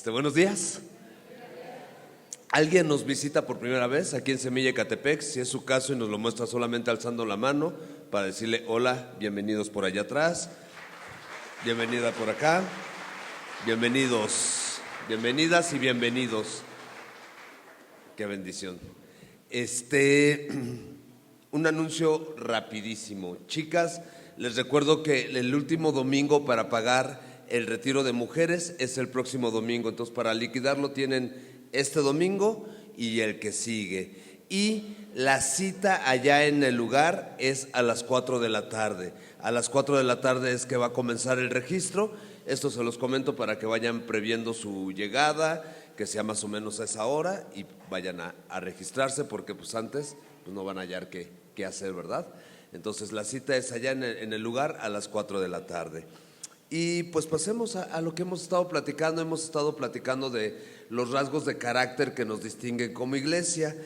Buenos días. ¿Alguien nos visita por primera vez aquí en Semilla Ecatepec? Si es su caso y nos lo muestra solamente alzando la mano para decirle hola, bienvenidos por allá atrás, bienvenida por acá, bienvenidos, bienvenidas y bienvenidos. Qué bendición. Un anuncio rapidísimo. Chicas, les recuerdo que el último domingo para pagar el retiro de mujeres es el próximo domingo. Entonces, para liquidarlo tienen este domingo y el que sigue. Y la cita allá en el lugar es a las 4 de la tarde. A las 4 de la tarde es que va a comenzar el registro. Esto se los comento para que vayan previendo su llegada, que sea más o menos a esa hora y vayan a registrarse, porque pues antes pues no van a hallar qué hacer, ¿verdad? Entonces la cita es allá en el lugar a las 4 de la tarde. Y pues pasemos a lo que hemos estado platicando. Hemos estado platicando de los rasgos de carácter que nos distinguen como iglesia,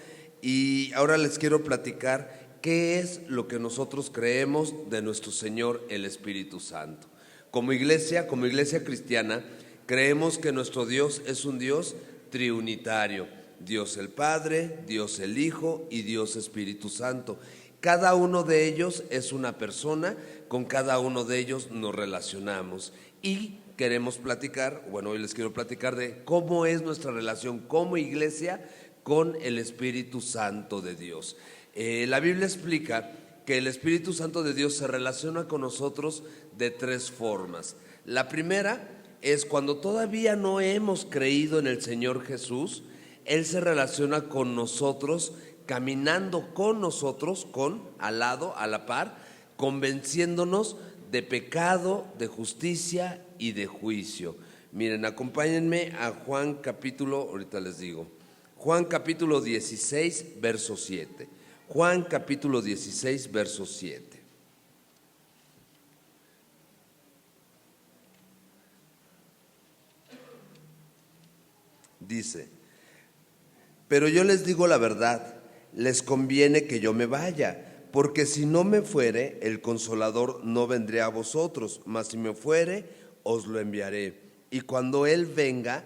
y ahora les quiero platicar qué es lo que nosotros creemos de nuestro Señor el Espíritu Santo. Como iglesia cristiana, creemos que nuestro Dios es un Dios triunitario: Dios el Padre, Dios el Hijo y Dios Espíritu Santo. Cada uno de ellos es una persona, con cada uno de ellos nos relacionamos y queremos platicar, hoy les quiero platicar de cómo es nuestra relación como iglesia con el Espíritu Santo de Dios. La Biblia explica que el Espíritu Santo de Dios se relaciona con nosotros de tres formas. La primera es cuando todavía no hemos creído en el Señor Jesús. Él se relaciona con nosotros, caminando con nosotros, al lado, a la par, convenciéndonos de pecado, de justicia y de juicio. Miren, acompáñenme a Juan capítulo 16, verso 7. Juan capítulo 16, verso 7. Dice: pero yo les digo la verdad, les conviene que yo me vaya, porque si no me fuere, el Consolador no vendrá a vosotros, mas si me fuere, os lo enviaré. Y cuando venga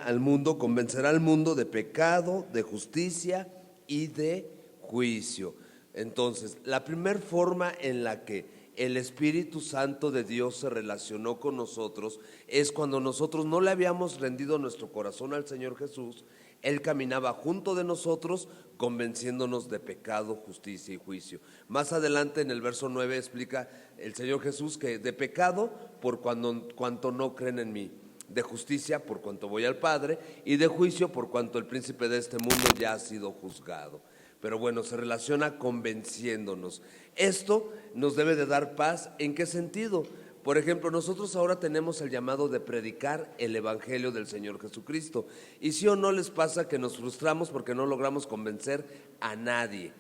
al mundo, convencerá al mundo de pecado, de justicia y de juicio. Entonces, la primera forma en la que el Espíritu Santo de Dios se relacionó con nosotros es cuando nosotros no le habíamos rendido nuestro corazón al Señor Jesús. Él caminaba junto de nosotros, convenciéndonos de pecado, justicia y juicio. Más adelante en el verso 9 explica el Señor Jesús que de pecado por cuanto no creen en mí, de justicia por cuanto voy al Padre, y de juicio por cuanto el príncipe de este mundo ya ha sido juzgado. Pero se relaciona convenciéndonos. Esto nos debe de dar paz. ¿En qué sentido? Por ejemplo, nosotros ahora tenemos el llamado de predicar el Evangelio del Señor Jesucristo. ¿Y sí o no les pasa que nos frustramos porque no logramos convencer a nadie?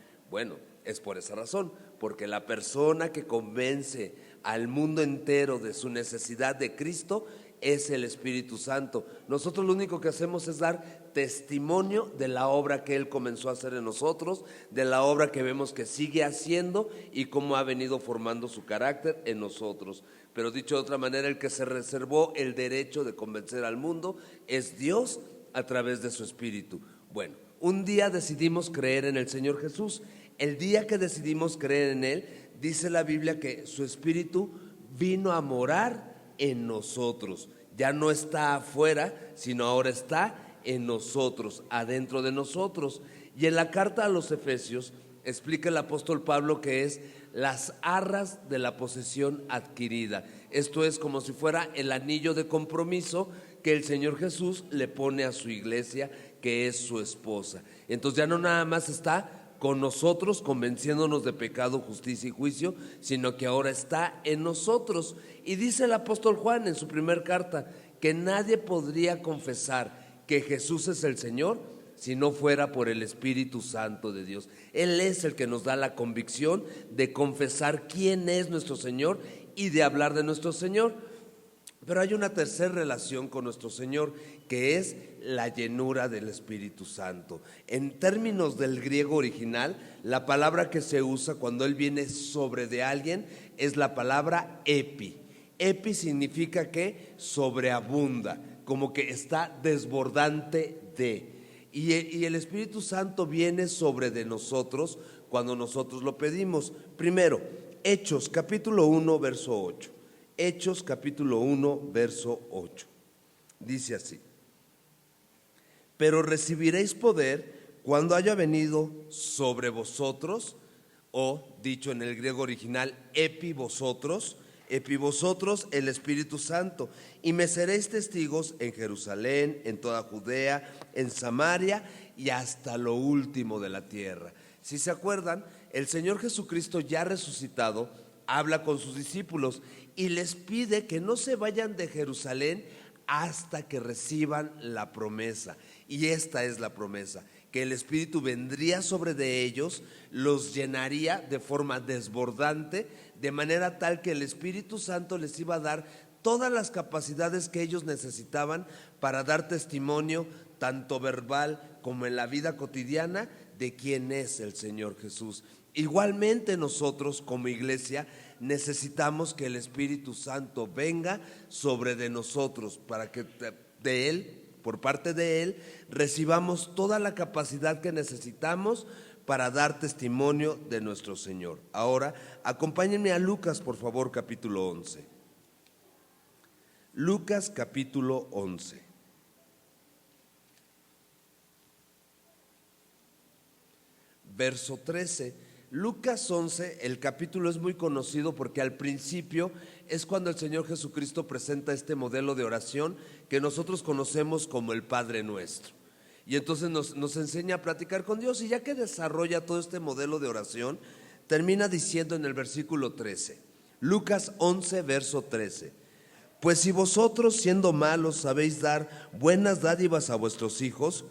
Es por esa razón, porque la persona que convence al mundo entero de su necesidad de Cristo es el Espíritu Santo. Nosotros lo único que hacemos es dar testimonio de la obra que Él comenzó a hacer en nosotros, de la obra que vemos que sigue haciendo y cómo ha venido formando su carácter en nosotros. Pero dicho de otra manera, el que se reservó el derecho de convencer al mundo es Dios a través de su Espíritu. Un día decidimos creer en el Señor Jesús. El día que decidimos creer en Él, dice la Biblia que su Espíritu vino a morar en nosotros. Ya no está afuera, sino ahora está en nosotros, adentro de nosotros. Y en la carta a los Efesios explica el apóstol Pablo que es las arras de la posesión adquirida. Esto es como si fuera el anillo de compromiso que el Señor Jesús le pone a su iglesia, que es su esposa. Entonces ya no nada más está con nosotros convenciéndonos de pecado, justicia y juicio, sino que ahora está en nosotros. Y dice el apóstol Juan en su primer carta que nadie podría confesar que Jesús es el Señor si no fuera por el Espíritu Santo de Dios. Él es el que nos da la convicción de confesar quién es nuestro Señor y de hablar de nuestro Señor. Pero hay una tercera relación con nuestro Señor, que es la llenura del Espíritu Santo. En términos del griego original, la palabra que se usa cuando Él viene sobre de alguien es la palabra epi. Epi significa que sobreabunda, como que está desbordante de. Y el Espíritu Santo viene sobre de nosotros cuando nosotros lo pedimos. Primero, Hechos capítulo 1, verso 8. Hechos capítulo 1, verso 8. Dice así: pero recibiréis poder cuando haya venido sobre vosotros, o dicho en el griego original, epi vosotros, el Espíritu Santo, y me seréis testigos en Jerusalén, en toda Judea, en Samaria y hasta lo último de la tierra. Si se acuerdan, el Señor Jesucristo ya resucitado habla con sus discípulos y les pide que no se vayan de Jerusalén hasta que reciban la promesa. Y esta es la promesa: que el Espíritu vendría sobre de ellos, los llenaría de forma desbordante, de manera tal que el Espíritu Santo les iba a dar todas las capacidades que ellos necesitaban para dar testimonio, tanto verbal como en la vida cotidiana, de quién es el Señor Jesús. Igualmente nosotros como iglesia necesitamos que el Espíritu Santo venga sobre de nosotros para que de Él, por parte de Él, recibamos toda la capacidad que necesitamos para dar testimonio de nuestro Señor. Ahora, acompáñenme a Lucas, por favor, capítulo 11. Lucas capítulo 11. Verso 13. Lucas 11, el capítulo es muy conocido porque al principio es cuando el Señor Jesucristo presenta este modelo de oración que nosotros conocemos como el Padre Nuestro. Y entonces nos enseña a platicar con Dios, y ya que desarrolla todo este modelo de oración, termina diciendo en el versículo 13, Lucas 11, verso 13: pues si vosotros, siendo malos, sabéis dar buenas dádivas a vuestros hijos,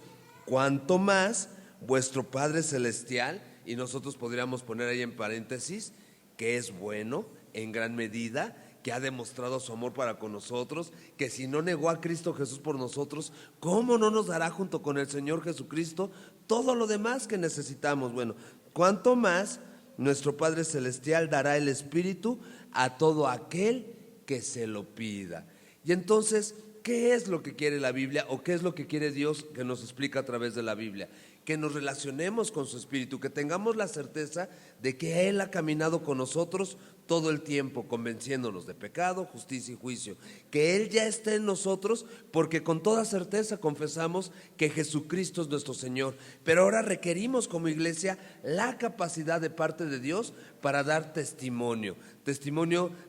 cuánto más vuestro Padre Celestial. Y nosotros podríamos poner ahí en paréntesis que es bueno en gran medida, que ha demostrado su amor para con nosotros, que si no negó a Cristo Jesús por nosotros, ¿cómo no nos dará junto con el Señor Jesucristo todo lo demás que necesitamos? Bueno, cuánto más nuestro Padre Celestial dará el Espíritu a todo aquel que se lo pida. Y entonces, ¿qué es lo que quiere la Biblia, o qué es lo que quiere Dios que nos explica a través de la Biblia? Que nos relacionemos con su Espíritu, que tengamos la certeza de que Él ha caminado con nosotros todo el tiempo, convenciéndonos de pecado, justicia y juicio, que Él ya está en nosotros, porque con toda certeza confesamos que Jesucristo es nuestro Señor. Pero ahora requerimos como iglesia la capacidad de parte de Dios para dar testimonio,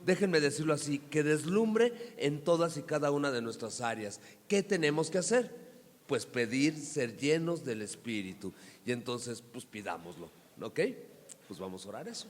déjenme decirlo así, que deslumbre en todas y cada una de nuestras áreas. ¿Qué tenemos que hacer? Pues pedir ser llenos del Espíritu. Y entonces pues pidámoslo, ¿ok? Pues vamos a orar eso.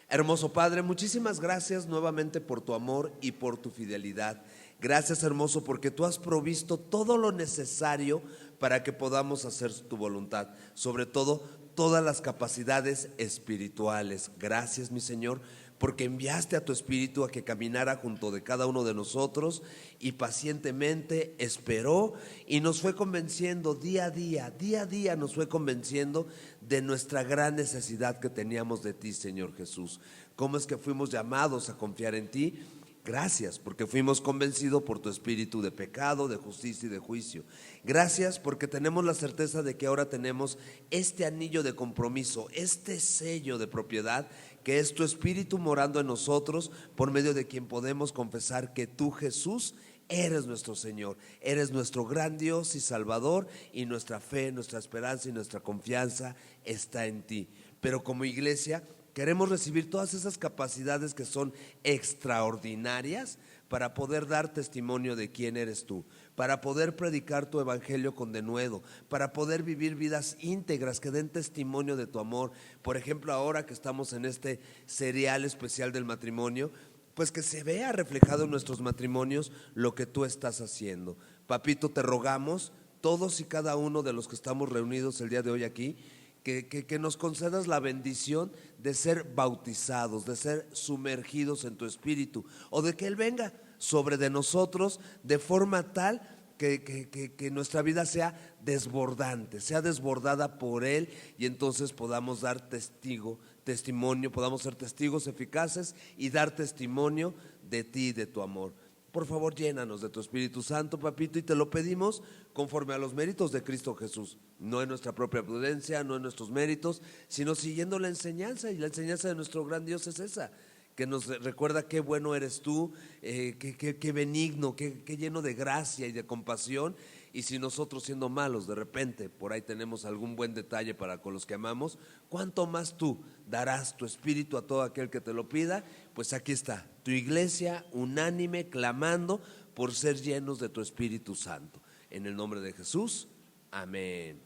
Hermoso Padre, muchísimas gracias nuevamente por tu amor y por tu fidelidad. Gracias, hermoso, porque tú has provisto todo lo necesario para que podamos hacer tu voluntad, sobre todo todas las capacidades espirituales. Gracias, mi Señor, porque enviaste a tu Espíritu a que caminara junto de cada uno de nosotros y pacientemente esperó y nos fue convenciendo día a día nos fue convenciendo de nuestra gran necesidad que teníamos de ti, Señor Jesús. ¿Cómo es que fuimos llamados a confiar en ti? Gracias porque fuimos convencidos por tu Espíritu de pecado, de justicia y de juicio. Gracias porque tenemos la certeza de que ahora tenemos este anillo de compromiso, este sello de propiedad, que es tu Espíritu morando en nosotros, por medio de quien podemos confesar que tú, Jesús, eres nuestro Señor, eres nuestro gran Dios y Salvador, y nuestra fe, nuestra esperanza y nuestra confianza está en ti. Pero como iglesia queremos recibir todas esas capacidades que son extraordinarias para poder dar testimonio de quién eres tú, para poder predicar tu evangelio con denuedo, para poder vivir vidas íntegras que den testimonio de tu amor. Por ejemplo, ahora que estamos en este serial especial del matrimonio, pues que se vea reflejado en nuestros matrimonios lo que tú estás haciendo. Papito, te rogamos, todos y cada uno de los que estamos reunidos el día de hoy aquí, que nos concedas la bendición de ser bautizados, de ser sumergidos en tu Espíritu, o de que Él venga sobre de nosotros de forma tal que nuestra vida sea desbordante, sea desbordada por Él, y entonces podamos dar testimonio, podamos ser testigos eficaces y dar testimonio de ti, de tu amor. Por favor, llénanos de tu Espíritu Santo, papito, y te lo pedimos conforme a los méritos de Cristo Jesús, no en nuestra propia prudencia, no en nuestros méritos, sino siguiendo la enseñanza, y la enseñanza de nuestro gran Dios es esa, que nos recuerda qué bueno eres tú, qué benigno, qué lleno de gracia y de compasión. Y si nosotros, siendo malos, de repente por ahí tenemos algún buen detalle para con los que amamos, ¿cuánto más tú darás tu espíritu a todo aquel que te lo pida? Pues aquí está tu iglesia unánime clamando por ser llenos de tu Espíritu Santo. En el nombre de Jesús, amén.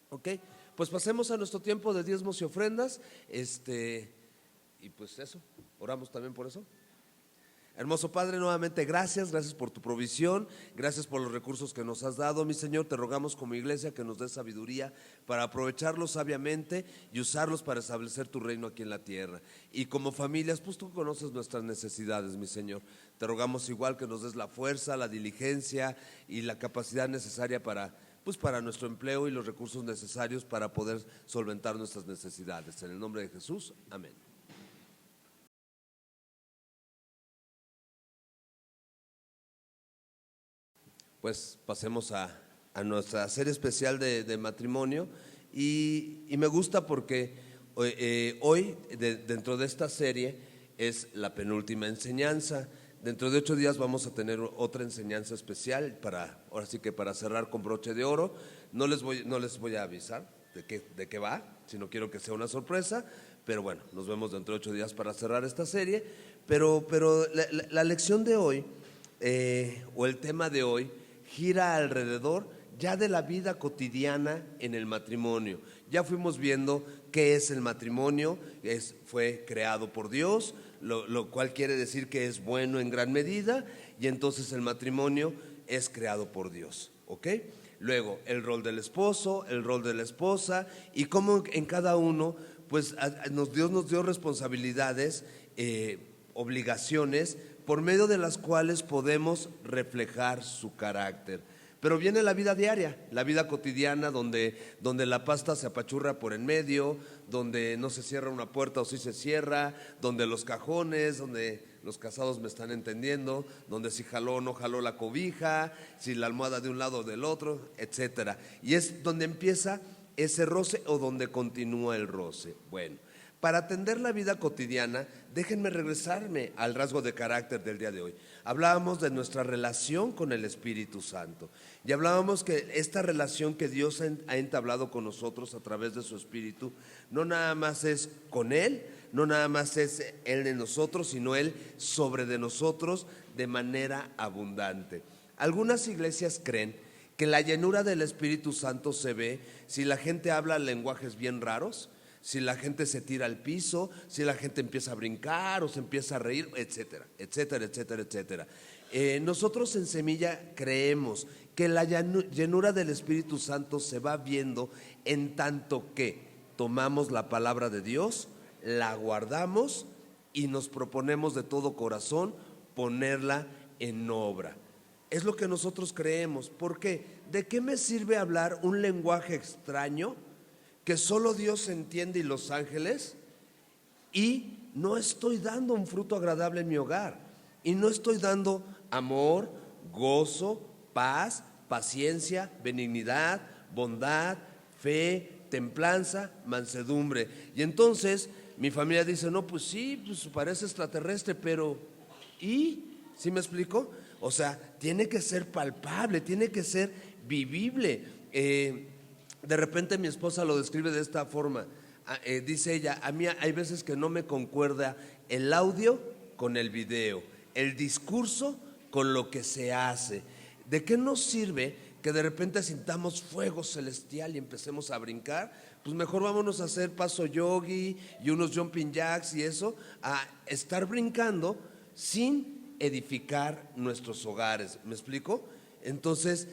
Ok, pues pasemos a nuestro tiempo de diezmos y ofrendas. Y pues eso, oramos también por eso. Hermoso Padre, nuevamente gracias por tu provisión, gracias por los recursos que nos has dado, mi Señor. Te rogamos como iglesia que nos des sabiduría para aprovecharlos sabiamente y usarlos para establecer tu reino aquí en la tierra. Y como familias, pues tú conoces nuestras necesidades, mi Señor. Te rogamos igual que nos des la fuerza, la diligencia y la capacidad necesaria para nuestro empleo y los recursos necesarios para poder solventar nuestras necesidades. En el nombre de Jesús, amén. Pues pasemos a nuestra serie especial de matrimonio, y me gusta porque hoy dentro de esta serie es la penúltima enseñanza. Dentro de 8 días vamos a tener otra enseñanza especial ahora sí que para cerrar con broche de oro. No les voy a avisar de qué va, si no quiero que sea una sorpresa, pero bueno, nos vemos dentro de 8 días para cerrar esta serie. Pero la lección de hoy o el tema de hoy gira alrededor ya de la vida cotidiana en el matrimonio. Ya fuimos viendo qué es el matrimonio. Fue creado por Dios, lo cual quiere decir que es bueno en gran medida, y entonces el matrimonio es creado por Dios, ¿ok? Luego el rol del esposo, el rol de la esposa, y cómo en cada uno pues Dios nos dio responsabilidades, obligaciones, por medio de las cuales podemos reflejar su carácter. Pero viene la vida diaria, la vida cotidiana, donde la pasta se apachurra por en medio, donde no se cierra una puerta o sí se cierra, donde los cajones, donde los casados me están entendiendo, donde si jaló o no jaló la cobija, si la almohada de un lado o del otro, etcétera. Y es donde empieza ese roce o donde continúa el roce. Bueno, para atender la vida cotidiana, déjenme regresarme al rasgo de carácter del día de hoy. Hablábamos de nuestra relación con el Espíritu Santo, y hablábamos que esta relación que Dios ha entablado con nosotros a través de su Espíritu, no nada más es con Él, no nada más es Él en nosotros, sino Él sobre de nosotros de manera abundante. Algunas iglesias creen que la llenura del Espíritu Santo se ve si la gente habla lenguajes bien raros, si la gente se tira al piso, si la gente empieza a brincar o se empieza a reír, etcétera, etcétera, etcétera, etcétera. Nosotros en Semilla creemos que la llenura del Espíritu Santo se va viendo en tanto que tomamos la palabra de Dios, la guardamos y nos proponemos de todo corazón ponerla en obra. Es lo que nosotros creemos. ¿Por qué? ¿De qué me sirve hablar un lenguaje extraño que solo Dios entiende y los ángeles, y no estoy dando un fruto agradable en mi hogar, y no estoy dando amor, gozo, paz, paciencia, benignidad, bondad, fe, templanza, mansedumbre? Y entonces mi familia dice: no, pues sí, pues parece extraterrestre, pero ¿y? ¿Sí me explico? O sea, tiene que ser palpable, tiene que ser vivible. De repente mi esposa lo describe de esta forma. Dice ella: a mí hay veces que no me concuerda el audio con el video, el discurso con lo que se hace. ¿De qué nos sirve que de repente sintamos fuego celestial y empecemos a brincar? Pues mejor vámonos a hacer paso yogi y unos jumping jacks y eso, a estar brincando sin edificar nuestros hogares. ¿Me explico? Entonces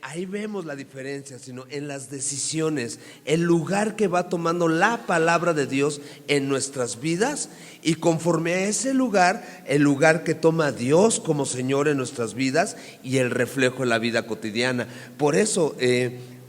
ahí vemos la diferencia, sino en las decisiones, el lugar que va tomando la palabra de Dios en nuestras vidas, y conforme a ese lugar, el lugar que toma Dios como Señor en nuestras vidas y el reflejo en la vida cotidiana. Por eso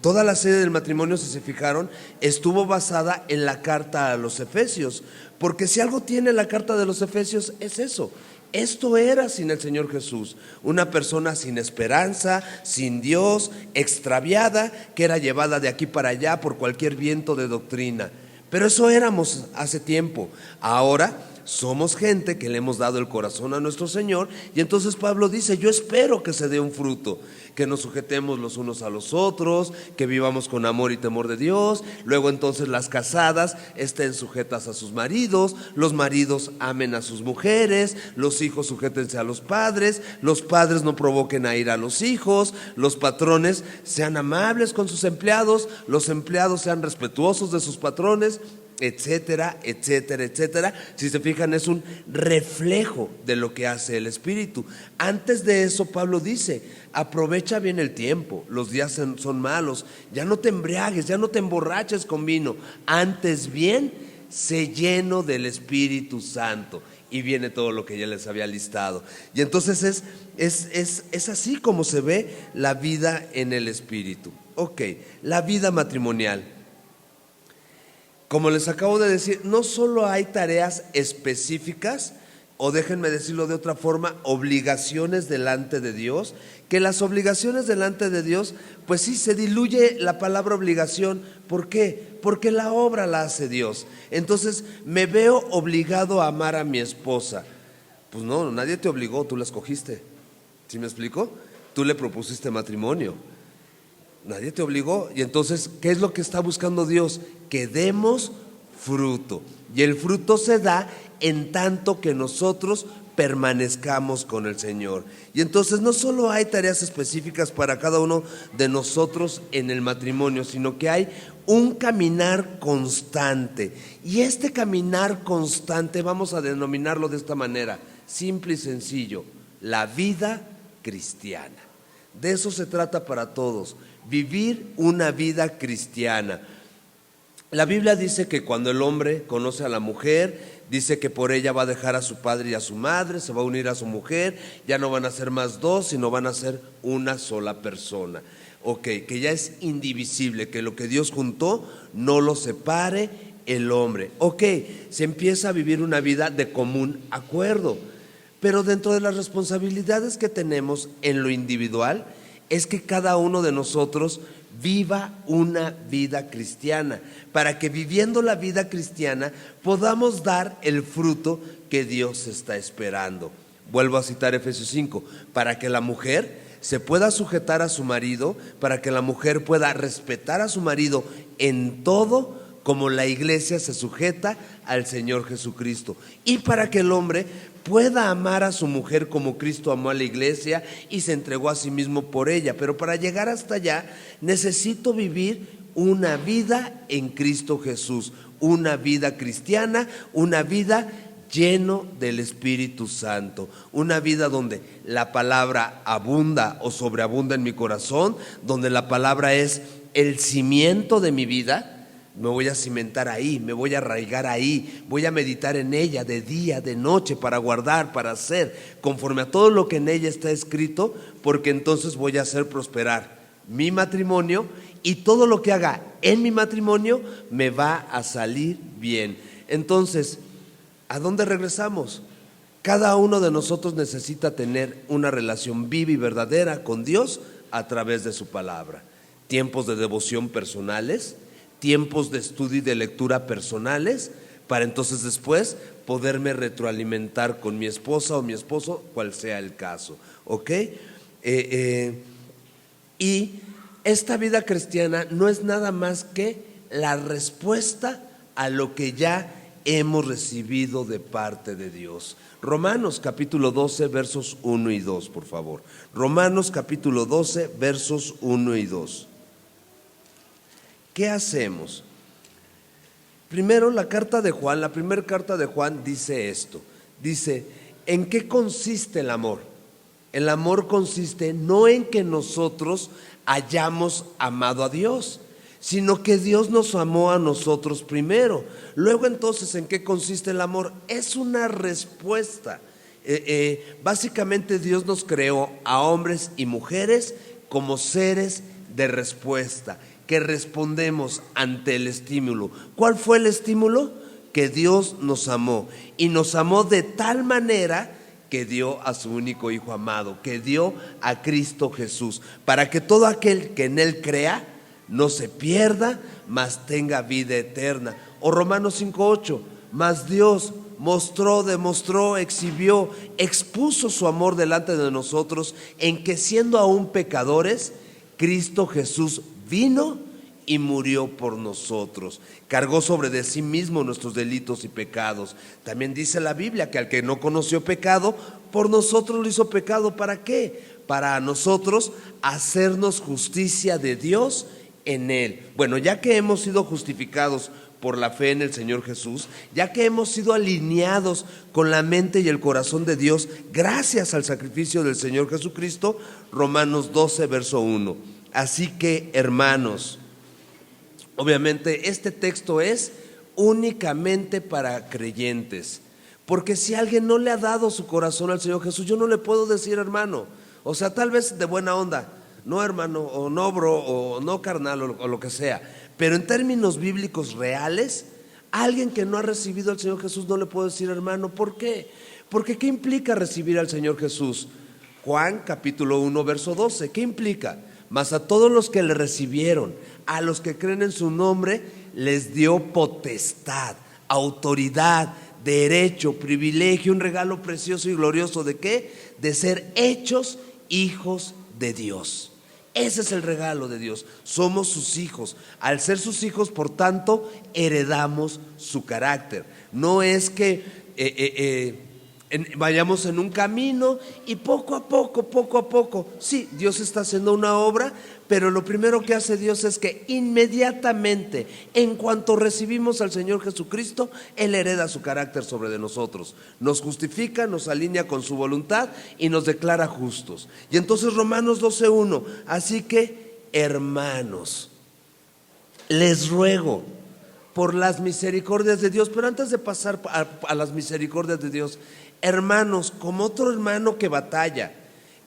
toda la serie del matrimonio, si se fijaron, estuvo basada en la carta a los Efesios, porque si algo tiene la carta de los Efesios es eso, Esto era sin el Señor Jesús, una persona sin esperanza, sin Dios, extraviada, que era llevada de aquí para allá por cualquier viento de doctrina. Pero eso éramos hace tiempo. Ahora somos gente que le hemos dado el corazón a nuestro Señor, y entonces Pablo dice: yo espero que se dé un fruto, que nos sujetemos los unos a los otros, que vivamos con amor y temor de Dios. Luego entonces las casadas estén sujetas a sus maridos, los maridos amen a sus mujeres, los hijos sujétense a los padres no provoquen a ira a los hijos, los patrones sean amables con sus empleados, los empleados sean respetuosos de sus patrones, etcétera, etcétera, etcétera. Si se fijan, es un reflejo de lo que hace el Espíritu. Antes de eso, Pablo dice: aprovecha bien el tiempo, los días son malos, ya no te embriagues, ya no te emborraches con vino, antes bien, sé lleno del Espíritu Santo. Y viene todo lo que ya les había listado. Y entonces es así como se ve la vida en el Espíritu. Ok, la vida matrimonial. Como les acabo de decir, no solo hay tareas específicas, o déjenme decirlo de otra forma, obligaciones delante de Dios, que las obligaciones delante de Dios, pues sí, se diluye la palabra obligación. ¿Por qué? Porque la obra la hace Dios. Entonces, me veo obligado a amar a mi esposa. Pues no, nadie te obligó, tú la escogiste. ¿Sí me explico? Tú le propusiste matrimonio. Nadie te obligó. Y entonces, ¿qué es lo que está buscando Dios? Que demos fruto. Y el fruto se da en tanto que nosotros permanezcamos con el Señor. Y entonces no solo hay tareas específicas para cada uno de nosotros en el matrimonio, sino que hay un caminar constante. Y este caminar constante vamos a denominarlo de esta manera, simple y sencillo: la vida cristiana. De eso se trata para todos, vivir una vida cristiana. La Biblia dice que cuando el hombre conoce a la mujer, dice que por ella va a dejar a su padre y a su madre, se va a unir a su mujer, ya no van a ser más dos, sino van a ser una sola persona. Ok, que ya es indivisible, que lo que Dios juntó no lo separe el hombre. Ok, se empieza a vivir una vida de común acuerdo, pero dentro de las responsabilidades que tenemos en lo individual, es que cada uno de nosotros viva una vida cristiana, para que viviendo la vida cristiana podamos dar el fruto que Dios está esperando. Vuelvo a citar Efesios 5, para que la mujer se pueda sujetar a su marido, para que la mujer pueda respetar a su marido en todo, como la iglesia se sujeta al Señor Jesucristo, y para que el hombre pueda amar a su mujer como Cristo amó a la iglesia y se entregó a sí mismo por ella. Pero para llegar hasta allá necesito vivir una vida en Cristo Jesús, una vida cristiana, una vida lleno del Espíritu Santo, una vida donde la palabra abunda o sobreabunda en mi corazón, donde la palabra es el cimiento de mi vida. Me voy a cimentar ahí, me voy a arraigar ahí, voy a meditar en ella de día, de noche, para guardar, para hacer conforme a todo lo que en ella está escrito, porque entonces voy a hacer prosperar mi matrimonio, y todo lo que haga en mi matrimonio me va a salir bien. Entonces, ¿a dónde regresamos? Cada uno de nosotros necesita tener una relación viva y verdadera con Dios a través de su palabra. Tiempos de devoción personales, tiempos de estudio y de lectura personales, para entonces después poderme retroalimentar con mi esposa o mi esposo, cual sea el caso. ¿Ok? Y esta vida cristiana no es nada más que la respuesta a lo que ya hemos recibido de parte de Dios. Romanos capítulo 12 versos 1 y 2, por favor. Romanos capítulo 12 versos 1 y 2. ¿Qué hacemos? Primero, la carta de Juan, la primera carta de Juan dice esto. Dice: ¿en qué consiste el amor? El amor consiste no en que nosotros hayamos amado a Dios, sino que Dios nos amó a nosotros primero. Luego entonces, ¿en qué consiste el amor? Es una respuesta. Básicamente Dios nos creó a hombres y mujeres como seres de respuesta, que respondemos ante el estímulo. ¿Cuál fue el estímulo? Que Dios nos amó, y nos amó de tal manera que dio a su único Hijo amado, que dio a Cristo Jesús, para que todo aquel que en Él crea no se pierda, mas tenga vida eterna. O Romanos 5:8, mas Dios mostró, demostró, exhibió, expuso su amor delante de nosotros, en que siendo aún pecadores, Cristo Jesús vino y murió por nosotros, cargó sobre de sí mismo nuestros delitos y pecados. También dice la Biblia que al que no conoció pecado, por nosotros lo hizo pecado. ¿Para qué? Para a nosotros hacernos justicia de Dios en Él. Bueno, ya que hemos sido justificados por la fe en el Señor Jesús, ya que hemos sido alineados con la mente y el corazón de Dios gracias al sacrificio del Señor Jesucristo, Romanos 12, verso 1. Así que, hermanos, obviamente este texto es únicamente para creyentes, porque si alguien no le ha dado su corazón al Señor Jesús, yo no le puedo decir hermano. O sea, tal vez de buena onda, no hermano, o no bro, o no carnal, o lo que sea. Pero en términos bíblicos reales, alguien que no ha recibido al Señor Jesús no le puedo decir hermano. ¿Por qué? Porque ¿qué implica recibir al Señor Jesús? Juan capítulo 1 verso 12, ¿qué implica? Mas a todos los que le recibieron, a los que creen en su nombre, les dio potestad, autoridad, derecho, privilegio, un regalo precioso y glorioso. ¿De qué? De ser hechos hijos de Dios. Ese es el regalo de Dios. Somos sus hijos. Al ser sus hijos, por tanto, heredamos su carácter. No es que vayamos en un camino y poco a poco, sí, Dios está haciendo una obra, pero lo primero que hace Dios es que inmediatamente, en cuanto recibimos al Señor Jesucristo, Él hereda su carácter sobre de nosotros, nos justifica, nos alinea con su voluntad y nos declara justos. Y entonces Romanos 12:1, así que, hermanos, les ruego por las misericordias de Dios. Pero antes de pasar a las misericordias de Dios, hermanos, como otro hermano que batalla,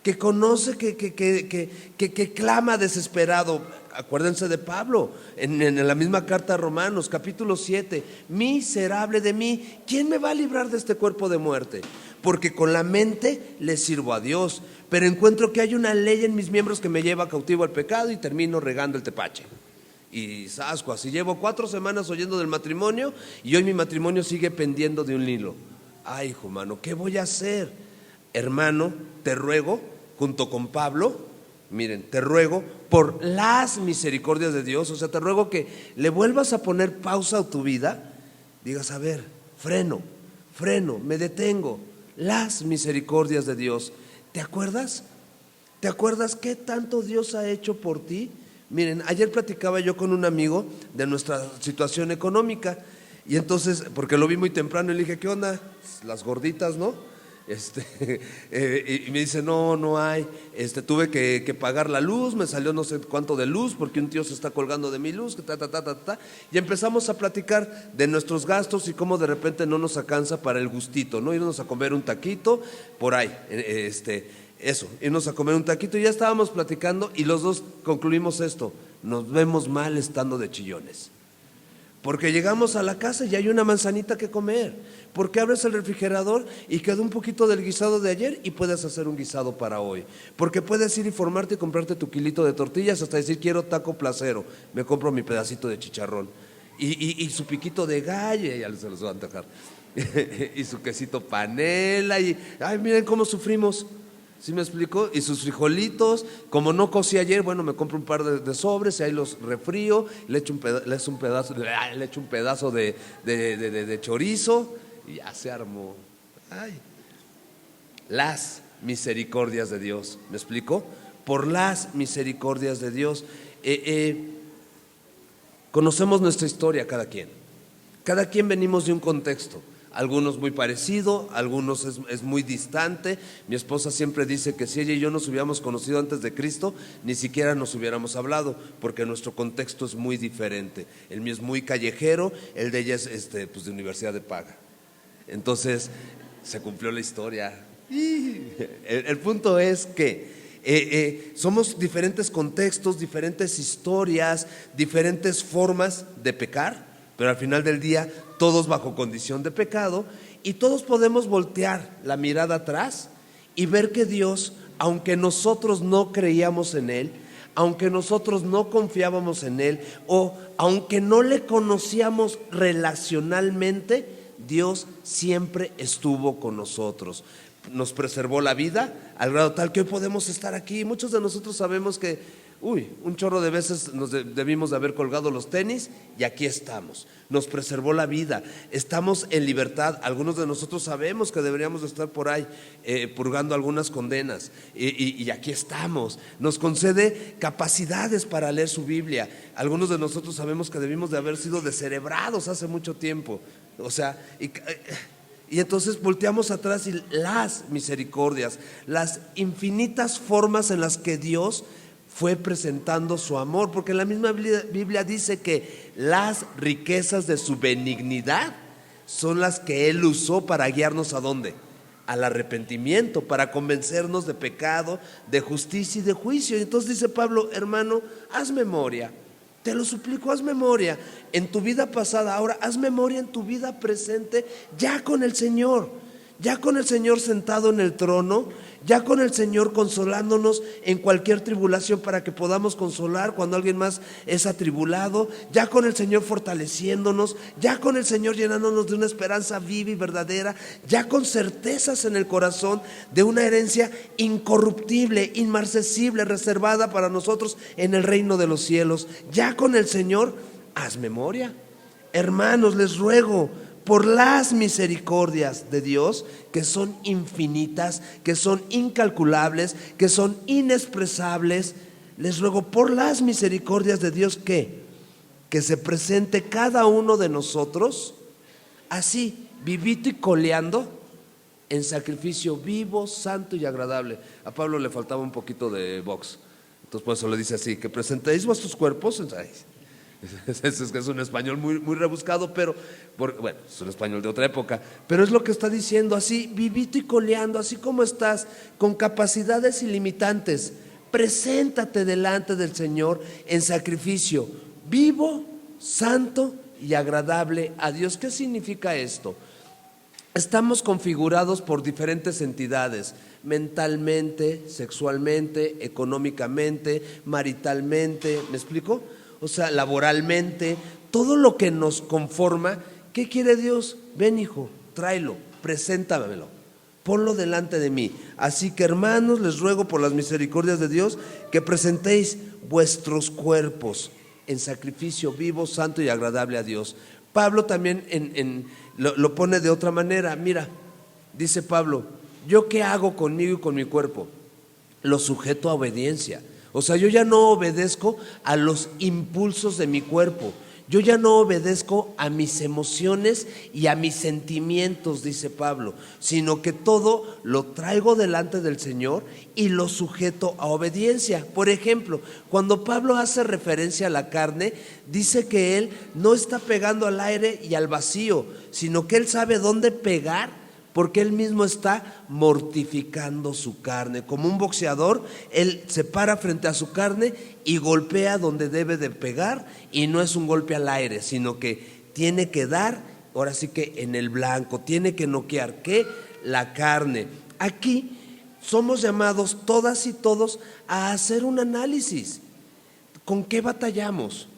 que conoce, que clama desesperado. Acuérdense de Pablo en la misma carta a Romanos capítulo 7, miserable de mí, ¿quién me va a librar de este cuerpo de muerte? Porque con la mente le sirvo a Dios, pero encuentro que hay una ley en mis miembros que me lleva cautivo al pecado y termino regando el tepache. Y sasco, así llevo 4 semanas oyendo del matrimonio y hoy mi matrimonio sigue pendiendo de un hilo. Ay, hijo mano, ¿qué voy a hacer? Hermano, te ruego, junto con Pablo, miren, te ruego por las misericordias de Dios, o sea, te ruego que le vuelvas a poner pausa a tu vida, digas, a ver, freno, me detengo, las misericordias de Dios. ¿Te acuerdas? ¿Te acuerdas qué tanto Dios ha hecho por ti? Miren, ayer platicaba yo con un amigo de nuestra situación económica y entonces, porque lo vi muy temprano y le dije, ¿qué onda? Las gorditas, ¿no? Y me dice, no hay, tuve que pagar la luz, me salió no sé cuánto de luz porque un tío se está colgando de mi luz, y empezamos a platicar de nuestros gastos y cómo de repente no nos alcanza para el gustito, ¿no? Irnos a comer un taquito por ahí, eso, irnos a comer un taquito. Y ya estábamos platicando y los dos concluimos esto: nos vemos mal estando de chillones, porque llegamos a la casa y hay una manzanita que comer, porque abres el refrigerador y quedó un poquito del guisado de ayer y puedes hacer un guisado para hoy, porque puedes ir y formarte y comprarte tu kilito de tortillas, hasta decir quiero taco placero, me compro mi pedacito de chicharrón y su piquito de gallo, ya se los voy a antojar y su quesito panela y ay, miren cómo sufrimos. ¿Sí me explico? Y sus frijolitos, como no cocí ayer, bueno, me compro un par de sobres y ahí los refrío, le echo un pedazo de chorizo y ya se armó. Ay. Las misericordias de Dios, ¿me explico? Por las misericordias de Dios. Conocemos nuestra historia cada quien venimos de un contexto. Algunos muy parecido, algunos es muy distante. Mi esposa siempre dice que si ella y yo nos hubiéramos conocido antes de Cristo, ni siquiera nos hubiéramos hablado, porque nuestro contexto es muy diferente. El mío es muy callejero, el de ella es pues de universidad de paga. Entonces se cumplió la historia. El punto es que somos diferentes contextos, diferentes historias, diferentes formas de pecar, pero al final del día todos bajo condición de pecado. Y todos podemos voltear la mirada atrás y ver que Dios, aunque nosotros no creíamos en Él, aunque nosotros no confiábamos en Él, o aunque no le conocíamos relacionalmente, Dios siempre estuvo con nosotros. Nos preservó la vida al grado tal que hoy podemos estar aquí. Muchos de nosotros sabemos que un chorro de veces nos debimos de haber colgado los tenis y aquí estamos. Nos preservó la vida, estamos en libertad. Algunos de nosotros sabemos que deberíamos de estar por ahí purgando algunas condenas y aquí estamos. Nos concede capacidades para leer su Biblia. Algunos de nosotros sabemos que debimos de haber sido descerebrados hace mucho tiempo. O sea, y entonces volteamos atrás y las misericordias, las infinitas formas en las que Dios fue presentando su amor, porque la misma Biblia dice que las riquezas de su benignidad son las que Él usó para guiarnos ¿a dónde? Al arrepentimiento, para convencernos de pecado, de justicia y de juicio. Y entonces dice Pablo, hermano, haz memoria, te lo suplico, haz memoria en tu vida pasada, ahora haz memoria en tu vida presente, ya con el Señor sentado en el trono, ya con el Señor consolándonos en cualquier tribulación para que podamos consolar cuando alguien más es atribulado, ya con el Señor fortaleciéndonos, ya con el Señor llenándonos de una esperanza viva y verdadera, ya con certezas en el corazón de una herencia incorruptible, inmarcesible, reservada para nosotros en el reino de los cielos. Ya con el Señor, haz memoria. Hermanos, les ruego por las misericordias de Dios, que son infinitas, que son incalculables, que son inexpresables, les ruego por las misericordias de Dios que se presente cada uno de nosotros así, vivito y coleando, en sacrificio vivo, santo y agradable. A Pablo le faltaba un poquito de box, entonces por eso le dice así, que presentéis vuestros cuerpos. Es un español muy rebuscado, pero bueno, es un español de otra época, pero es lo que está diciendo, así vivito y coleando, así como estás, con capacidades ilimitantes, preséntate delante del Señor en sacrificio vivo, santo y agradable a Dios. ¿Qué significa esto? Estamos configurados por diferentes entidades, mentalmente, sexualmente, económicamente, maritalmente, ¿me explico? O sea, laboralmente, todo lo que nos conforma. ¿Qué quiere Dios? Ven, hijo, tráelo, preséntamelo, ponlo delante de mí. Así que, hermanos, les ruego por las misericordias de Dios que presentéis vuestros cuerpos en sacrificio vivo, santo y agradable a Dios. Pablo también lo pone de otra manera. Mira, dice Pablo, ¿yo qué hago conmigo y con mi cuerpo? Lo sujeto a obediencia. O sea, yo ya no obedezco a los impulsos de mi cuerpo, yo ya no obedezco a mis emociones y a mis sentimientos, dice Pablo, sino que todo lo traigo delante del Señor y lo sujeto a obediencia. Por ejemplo, cuando Pablo hace referencia a la carne, dice que él no está pegando al aire y al vacío, sino que él sabe dónde pegar, porque él mismo está mortificando su carne. Como un boxeador, él se para frente a su carne y golpea donde debe de pegar, y no es un golpe al aire, sino que tiene que dar, ahora sí que en el blanco, tiene que noquear, ¿qué? La carne. Aquí somos llamados todas y todos a hacer un análisis. ¿Con qué batallamos?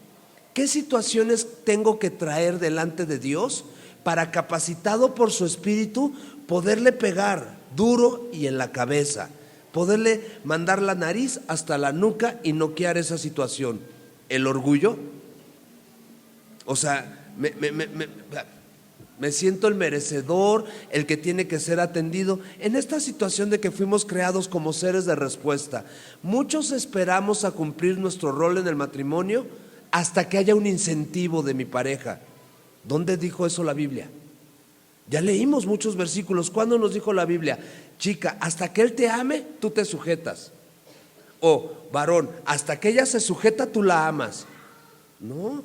¿Qué situaciones tengo que traer delante de Dios para, capacitado por su Espíritu, poderle pegar duro y en la cabeza, poderle mandar la nariz hasta la nuca y noquear esa situación? ¿El orgullo? O sea, me siento el merecedor, el que tiene que ser atendido. En esta situación de que fuimos creados como seres de respuesta, muchos esperamos a cumplir nuestro rol en el matrimonio hasta que haya un incentivo de mi pareja. ¿Dónde dijo eso la Biblia? Ya leímos muchos versículos. ¿Cuándo nos dijo la Biblia? Chica, hasta que él te ame, tú te sujetas. O varón, hasta que ella se sujeta, tú la amas. No,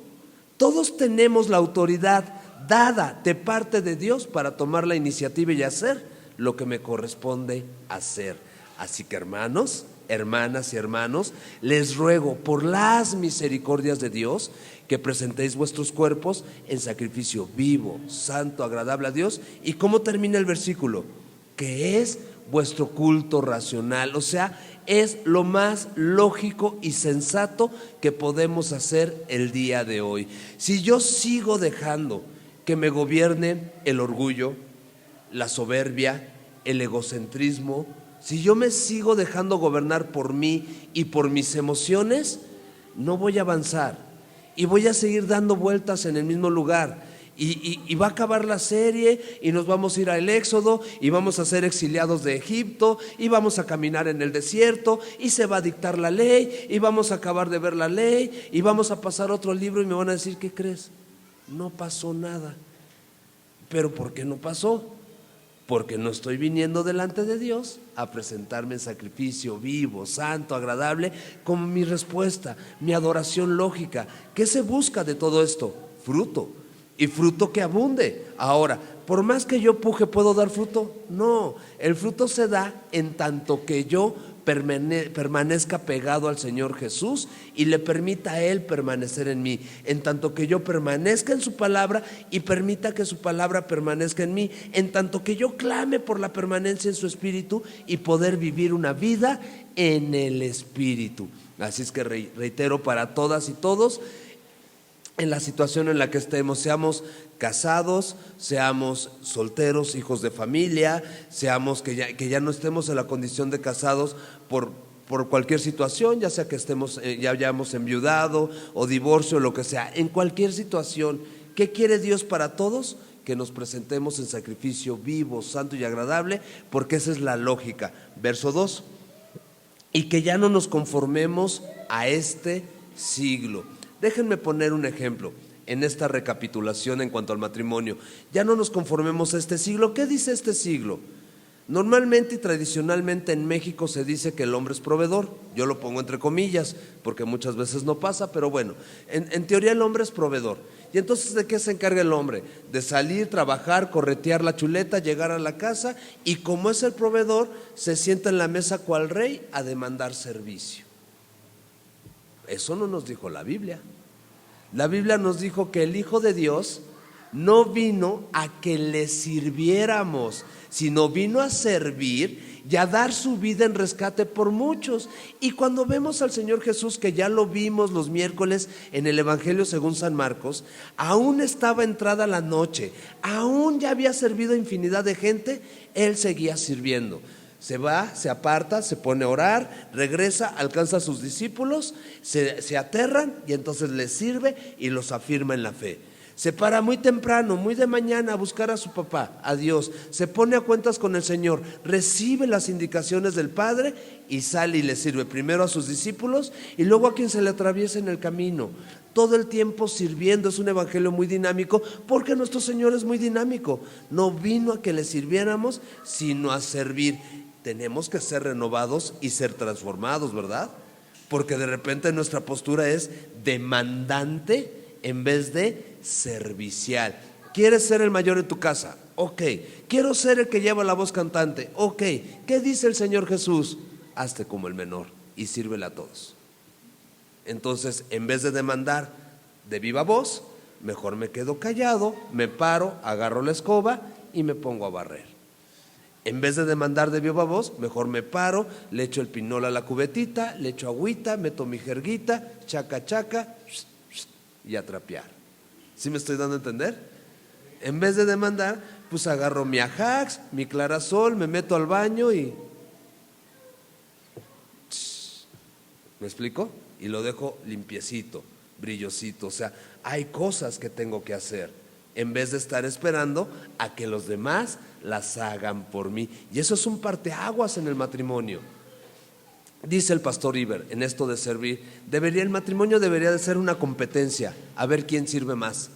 todos tenemos la autoridad dada de parte de Dios para tomar la iniciativa y hacer lo que me corresponde hacer. Así que, hermanos, hermanas y hermanos, les ruego por las misericordias de Dios que presentéis vuestros cuerpos en sacrificio vivo, santo, agradable a Dios. ¿Y cómo termina el versículo? Que es vuestro culto racional, o sea, es lo más lógico y sensato que podemos hacer el día de hoy. Si yo sigo dejando que me gobierne el orgullo, la soberbia, el egocentrismo, si yo me sigo dejando gobernar por mí y por mis emociones, no voy a avanzar y voy a seguir dando vueltas en el mismo lugar. Y va a acabar la serie y nos vamos a ir al Éxodo y vamos a ser exiliados de Egipto y vamos a caminar en el desierto y se va a dictar la ley y vamos a acabar de ver la ley y vamos a pasar otro libro y me van a decir, ¿qué crees? No pasó nada. ¿Pero por qué no pasó? Porque no estoy viniendo delante de Dios a presentarme en sacrificio vivo, santo, agradable, como mi respuesta, mi adoración lógica. ¿Qué se busca de todo esto? Fruto, y fruto que abunde. Ahora, por más que yo puje, ¿puedo dar fruto? No, el fruto se da en tanto que yo permanezca pegado al Señor Jesús y le permita a Él permanecer en mí, en tanto que yo permanezca en su palabra y permita que su palabra permanezca en mí, en tanto que yo clame por la permanencia en su espíritu y poder vivir una vida en el espíritu. Así es que reitero para todas y todos, en la situación en la que estemos, seamos casados, seamos solteros, hijos de familia, seamos que ya no estemos en la condición de casados por cualquier situación, ya sea que estemos, ya hayamos enviudado o divorcio o lo que sea, en cualquier situación. ¿Qué quiere Dios para todos? Que nos presentemos en sacrificio vivo, santo y agradable, porque esa es la lógica. Verso 2, y que ya no nos conformemos a este siglo. Déjenme poner un ejemplo en esta recapitulación en cuanto al matrimonio. Ya no nos conformemos a este siglo. ¿Qué dice este siglo? Normalmente y tradicionalmente en México se dice que el hombre es proveedor. Yo lo pongo entre comillas porque muchas veces no pasa, pero bueno, en teoría el hombre es proveedor. Y entonces, ¿de qué se encarga el hombre? De salir, trabajar, corretear la chuleta, llegar a la casa, y como es el proveedor, se sienta en la mesa cual rey a demandar servicio. Eso no nos dijo la Biblia. La Biblia nos dijo que el Hijo de Dios no vino a que le sirviéramos, sino vino a servir y a dar su vida en rescate por muchos. Y cuando vemos al Señor Jesús, que ya lo vimos los miércoles en el Evangelio según San Marcos, aún estaba entrada la noche, aún ya había servido a infinidad de gente, Él seguía sirviendo. Se va, se aparta, se pone a orar, regresa, alcanza a sus discípulos, se aterran y entonces les sirve y los afirma en la fe. Se para muy temprano, muy de mañana a buscar a su papá, a Dios. Se pone a cuentas con el Señor, recibe las indicaciones del Padre y sale y le sirve primero a sus discípulos y luego a quien se le atraviese en el camino. Todo el tiempo sirviendo. Es un evangelio muy dinámico porque nuestro Señor es muy dinámico. No vino a que le sirviéramos, sino a servir. Tenemos que ser renovados y ser transformados, ¿verdad? Porque de repente nuestra postura es demandante en vez de servicial. ¿Quieres ser el mayor en tu casa? Ok. Quiero ser el que lleva la voz cantante. Ok. ¿Qué dice el Señor Jesús? Hazte como el menor y sírvele a todos. Entonces, en vez de demandar de viva voz, mejor me quedo callado, me paro, agarro la escoba y me pongo a barrer. En vez de demandar de viva voz, mejor me paro, le echo el pinol a la cubetita, le echo agüita, meto mi jerguita, chaca chaca y a trapear. ¿Sí me estoy dando a entender? En vez de demandar, pues agarro mi Ajax, mi Clarasol, me meto al baño y... ¿Me explico? Y lo dejo limpiecito, brillosito. O sea, hay cosas que tengo que hacer en vez de estar esperando a que los demás las hagan por mí. Y eso es un parteaguas en el matrimonio. Dice el pastor Iber en esto de servir, el matrimonio debería de ser una competencia, a ver quién sirve más.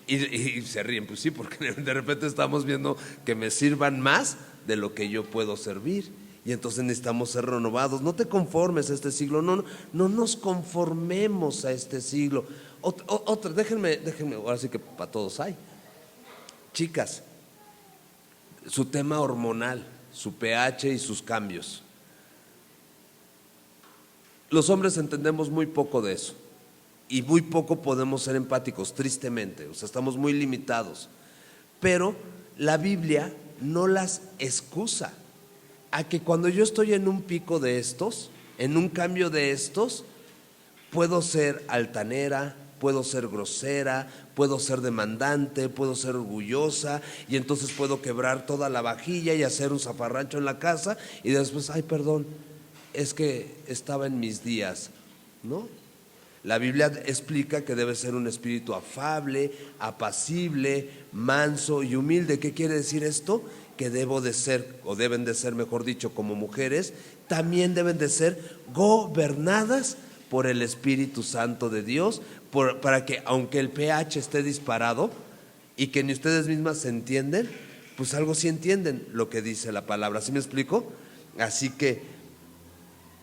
Y se ríen, pues sí, porque de repente estamos viendo que me sirvan más de lo que yo puedo servir. Y entonces necesitamos ser renovados. No te conformes a este siglo, no nos conformemos a este siglo. Otra, déjenme, ahora sí que para todos hay. Chicas, su tema hormonal, su pH y sus cambios. Los hombres entendemos muy poco de eso y muy poco podemos ser empáticos, tristemente, o sea, estamos muy limitados. Pero la Biblia no las excusa a que cuando yo estoy en un pico de estos, en un cambio de estos, puedo ser altanera, puedo ser grosera, puedo ser demandante, puedo ser orgullosa, y entonces puedo quebrar toda la vajilla y hacer un zafarrancho en la casa y después, ay, perdón, es que estaba en mis días, ¿no? La Biblia explica que debe ser un espíritu afable, apacible, manso y humilde. ¿Qué quiere decir esto? Que debo de ser, o deben de ser, mejor dicho, como mujeres, también deben de ser gobernadas por el Espíritu Santo de Dios, para que aunque el pH esté disparado y que ni ustedes mismas se entienden, pues algo sí entienden lo que dice la palabra. ¿Sí me explico? Así que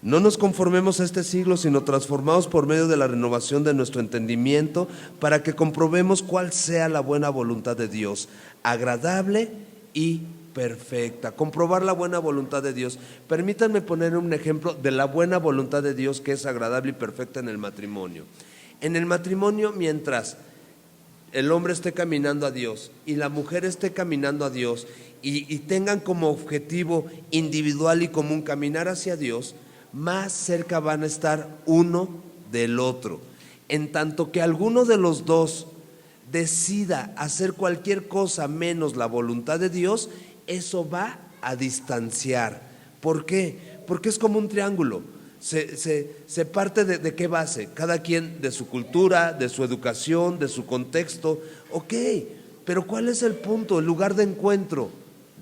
no nos conformemos a este siglo, sino transformados por medio de la renovación de nuestro entendimiento, para que comprobemos cuál sea la buena voluntad de Dios, agradable y perfecta. Comprobar la buena voluntad de Dios. Permítanme poner un ejemplo de la buena voluntad de Dios que es agradable y perfecta en el matrimonio. En el matrimonio, mientras el hombre esté caminando a Dios y la mujer esté caminando a Dios y tengan como objetivo individual y común caminar hacia Dios, más cerca van a estar uno del otro. En tanto que alguno de los dos decida hacer cualquier cosa menos la voluntad de Dios, eso va a distanciar. ¿Por qué? Porque es como un triángulo. Se parte de qué base, cada quien de su cultura, de su educación, de su contexto. Ok, pero ¿cuál es el punto, el lugar de encuentro?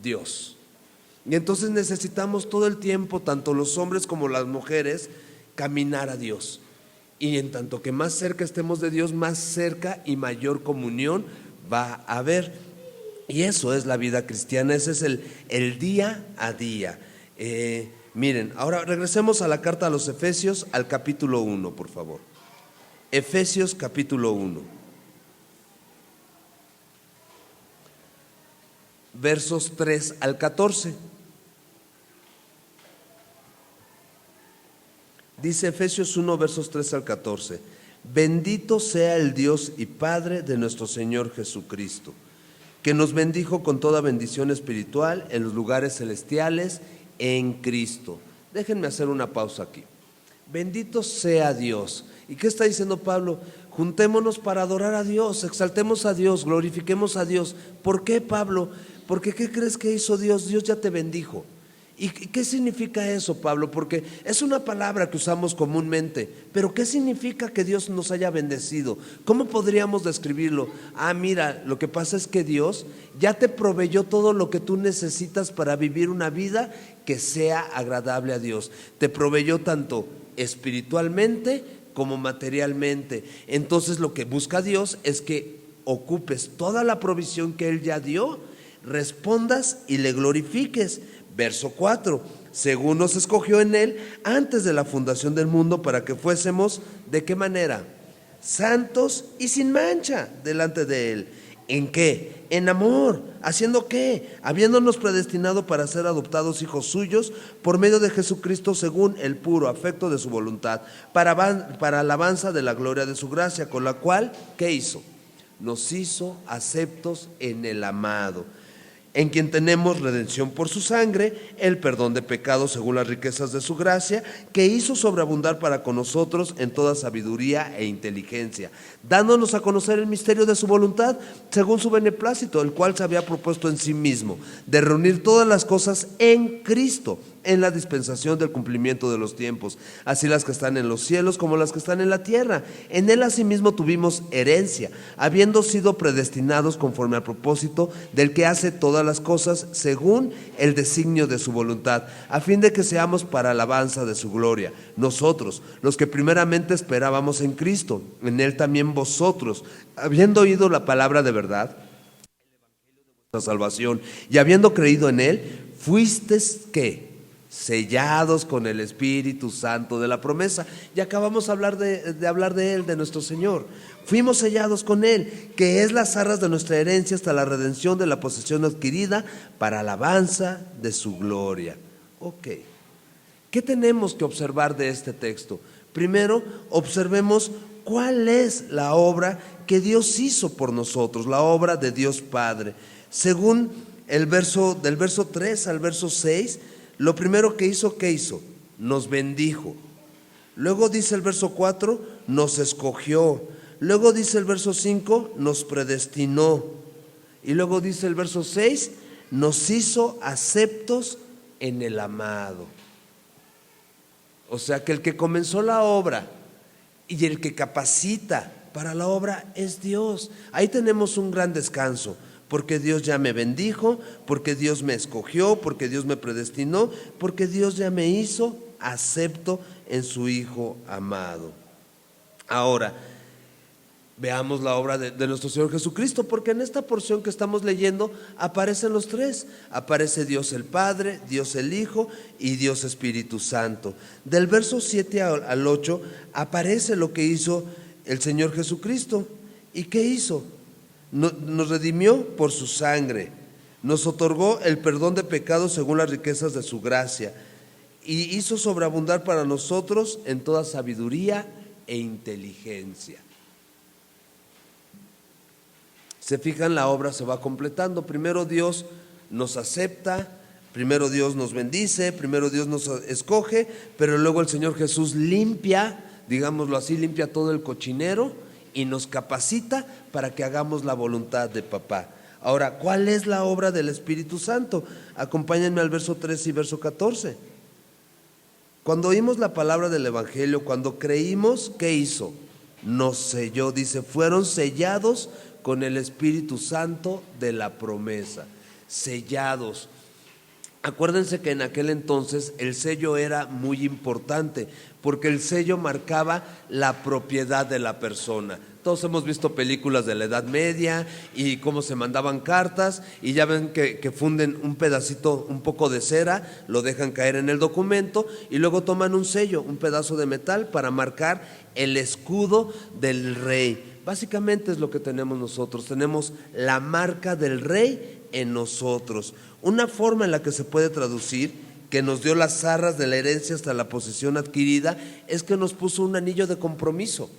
Dios. Y entonces necesitamos todo el tiempo, tanto los hombres como las mujeres, caminar a Dios. Y en tanto que más cerca estemos de Dios, más cerca y mayor comunión va a haber. Y eso es la vida cristiana, ese es el día a día. Miren, ahora regresemos a la carta a los Efesios, al capítulo 1, por favor. Efesios capítulo 1. Versos 3 al 14. Dice Efesios 1, versos 3 al 14. Bendito sea el Dios y Padre de nuestro Señor Jesucristo, que nos bendijo con toda bendición espiritual en los lugares celestiales en Cristo. Déjenme hacer una pausa aquí. Bendito sea Dios. ¿Y qué está diciendo Pablo? Juntémonos para adorar a Dios, exaltemos a Dios, glorifiquemos a Dios. ¿Por qué, Pablo? Porque ¿qué crees que hizo Dios? Dios ya te bendijo. ¿Y qué significa eso, Pablo? Porque es una palabra que usamos comúnmente, pero ¿qué significa que Dios nos haya bendecido? ¿Cómo podríamos describirlo? Mira, lo que pasa es que Dios ya te proveyó todo lo que tú necesitas para vivir una vida que sea agradable a Dios. Te proveyó tanto espiritualmente como materialmente. Entonces lo que busca Dios es que ocupes toda la provisión que Él ya dio, respondas y le glorifiques. Verso 4, según nos escogió en Él antes de la fundación del mundo para que fuésemos, ¿de qué manera? Santos y sin mancha delante de Él. ¿En qué? En amor. ¿Haciendo qué? Habiéndonos predestinado para ser adoptados hijos suyos por medio de Jesucristo según el puro afecto de su voluntad, para alabanza de la gloria de su gracia, con la cual, ¿qué hizo? Nos hizo aceptos en el amado, en quien tenemos redención por su sangre, el perdón de pecados según las riquezas de su gracia, que hizo sobreabundar para con nosotros en toda sabiduría e inteligencia, dándonos a conocer el misterio de su voluntad, según su beneplácito, el cual se había propuesto en sí mismo, de reunir todas las cosas en Cristo, en la dispensación del cumplimiento de los tiempos, así las que están en los cielos como las que están en la tierra. En Él asimismo tuvimos herencia, habiendo sido predestinados conforme al propósito del que hace todas las cosas según el designio de su voluntad, a fin de que seamos para alabanza de su gloria. Nosotros, los que primeramente esperábamos en Cristo, en Él también vosotros, habiendo oído la palabra de verdad, la salvación, y habiendo creído en Él, fuisteis, ¿qué? Sellados con el Espíritu Santo de la promesa. Y acabamos de hablar de Él, de nuestro Señor. Fuimos sellados con Él, que es las arras de nuestra herencia hasta la redención de la posesión adquirida para alabanza de su gloria. Ok. ¿Qué tenemos que observar de este texto? Primero, observemos cuál es la obra que Dios hizo por nosotros, la obra de Dios Padre. Según el verso, del verso 3 al verso 6, lo primero que hizo, ¿qué hizo? Nos bendijo. Luego dice el verso 4, nos escogió. Luego dice el verso 5, nos predestinó. Y luego dice el verso 6, nos hizo aceptos en el amado. O sea que el que comenzó la obra y el que capacita para la obra es Dios. Ahí tenemos un gran descanso, porque Dios ya me bendijo, porque Dios me escogió, porque Dios me predestinó, porque Dios ya me hizo acepto en su Hijo amado. Ahora, veamos la obra de nuestro Señor Jesucristo, porque en esta porción que estamos leyendo aparecen los tres. Aparece Dios el Padre, Dios el Hijo y Dios Espíritu Santo. Del verso 7 al 8 aparece lo que hizo el Señor Jesucristo. ¿Y qué hizo? Nos redimió por su sangre, nos otorgó el perdón de pecados según las riquezas de su gracia, y hizo sobreabundar para nosotros en toda sabiduría e inteligencia. Se fijan, la obra se va completando. Primero Dios nos acepta, primero Dios nos bendice, primero Dios nos escoge, pero luego el Señor Jesús limpia, digámoslo así, limpia todo el cochinero y nos capacita para que hagamos la voluntad de papá. Ahora, ¿cuál es la obra del Espíritu Santo? Acompáñenme al verso 13 y verso 14. Cuando oímos la palabra del Evangelio, cuando creímos, ¿qué hizo? Nos selló, dice, fueron sellados con el Espíritu Santo de la promesa. Sellados. Acuérdense que en aquel entonces el sello era muy importante, porque el sello marcaba la propiedad de la persona. Todos hemos visto películas de la Edad Media y cómo se mandaban cartas, y ya ven que funden un pedacito, un poco de cera, lo dejan caer en el documento y luego toman un sello, un pedazo de metal, para marcar el escudo del rey. Básicamente es lo que tenemos nosotros, tenemos la marca del rey en nosotros. Una forma en la que se puede traducir que nos dio las arras de la herencia hasta la posesión adquirida es que nos puso un anillo de compromiso,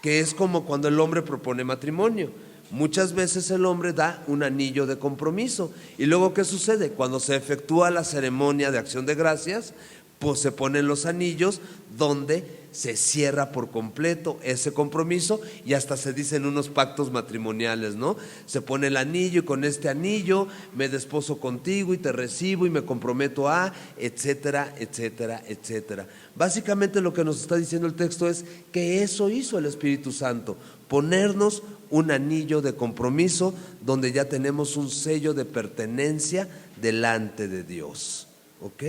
que es como cuando el hombre propone matrimonio. Muchas veces el hombre da un anillo de compromiso, y luego ¿qué sucede? Cuando se efectúa la ceremonia de acción de gracias, pues se ponen los anillos donde se cierra por completo ese compromiso, y hasta se dicen unos pactos matrimoniales, ¿no? Se pone el anillo y con este anillo me desposo contigo y te recibo y me comprometo a, etcétera, etcétera, etcétera. Básicamente lo que nos está diciendo el texto es que eso hizo el Espíritu Santo, ponernos un anillo de compromiso donde ya tenemos un sello de pertenencia delante de Dios. ¿Ok?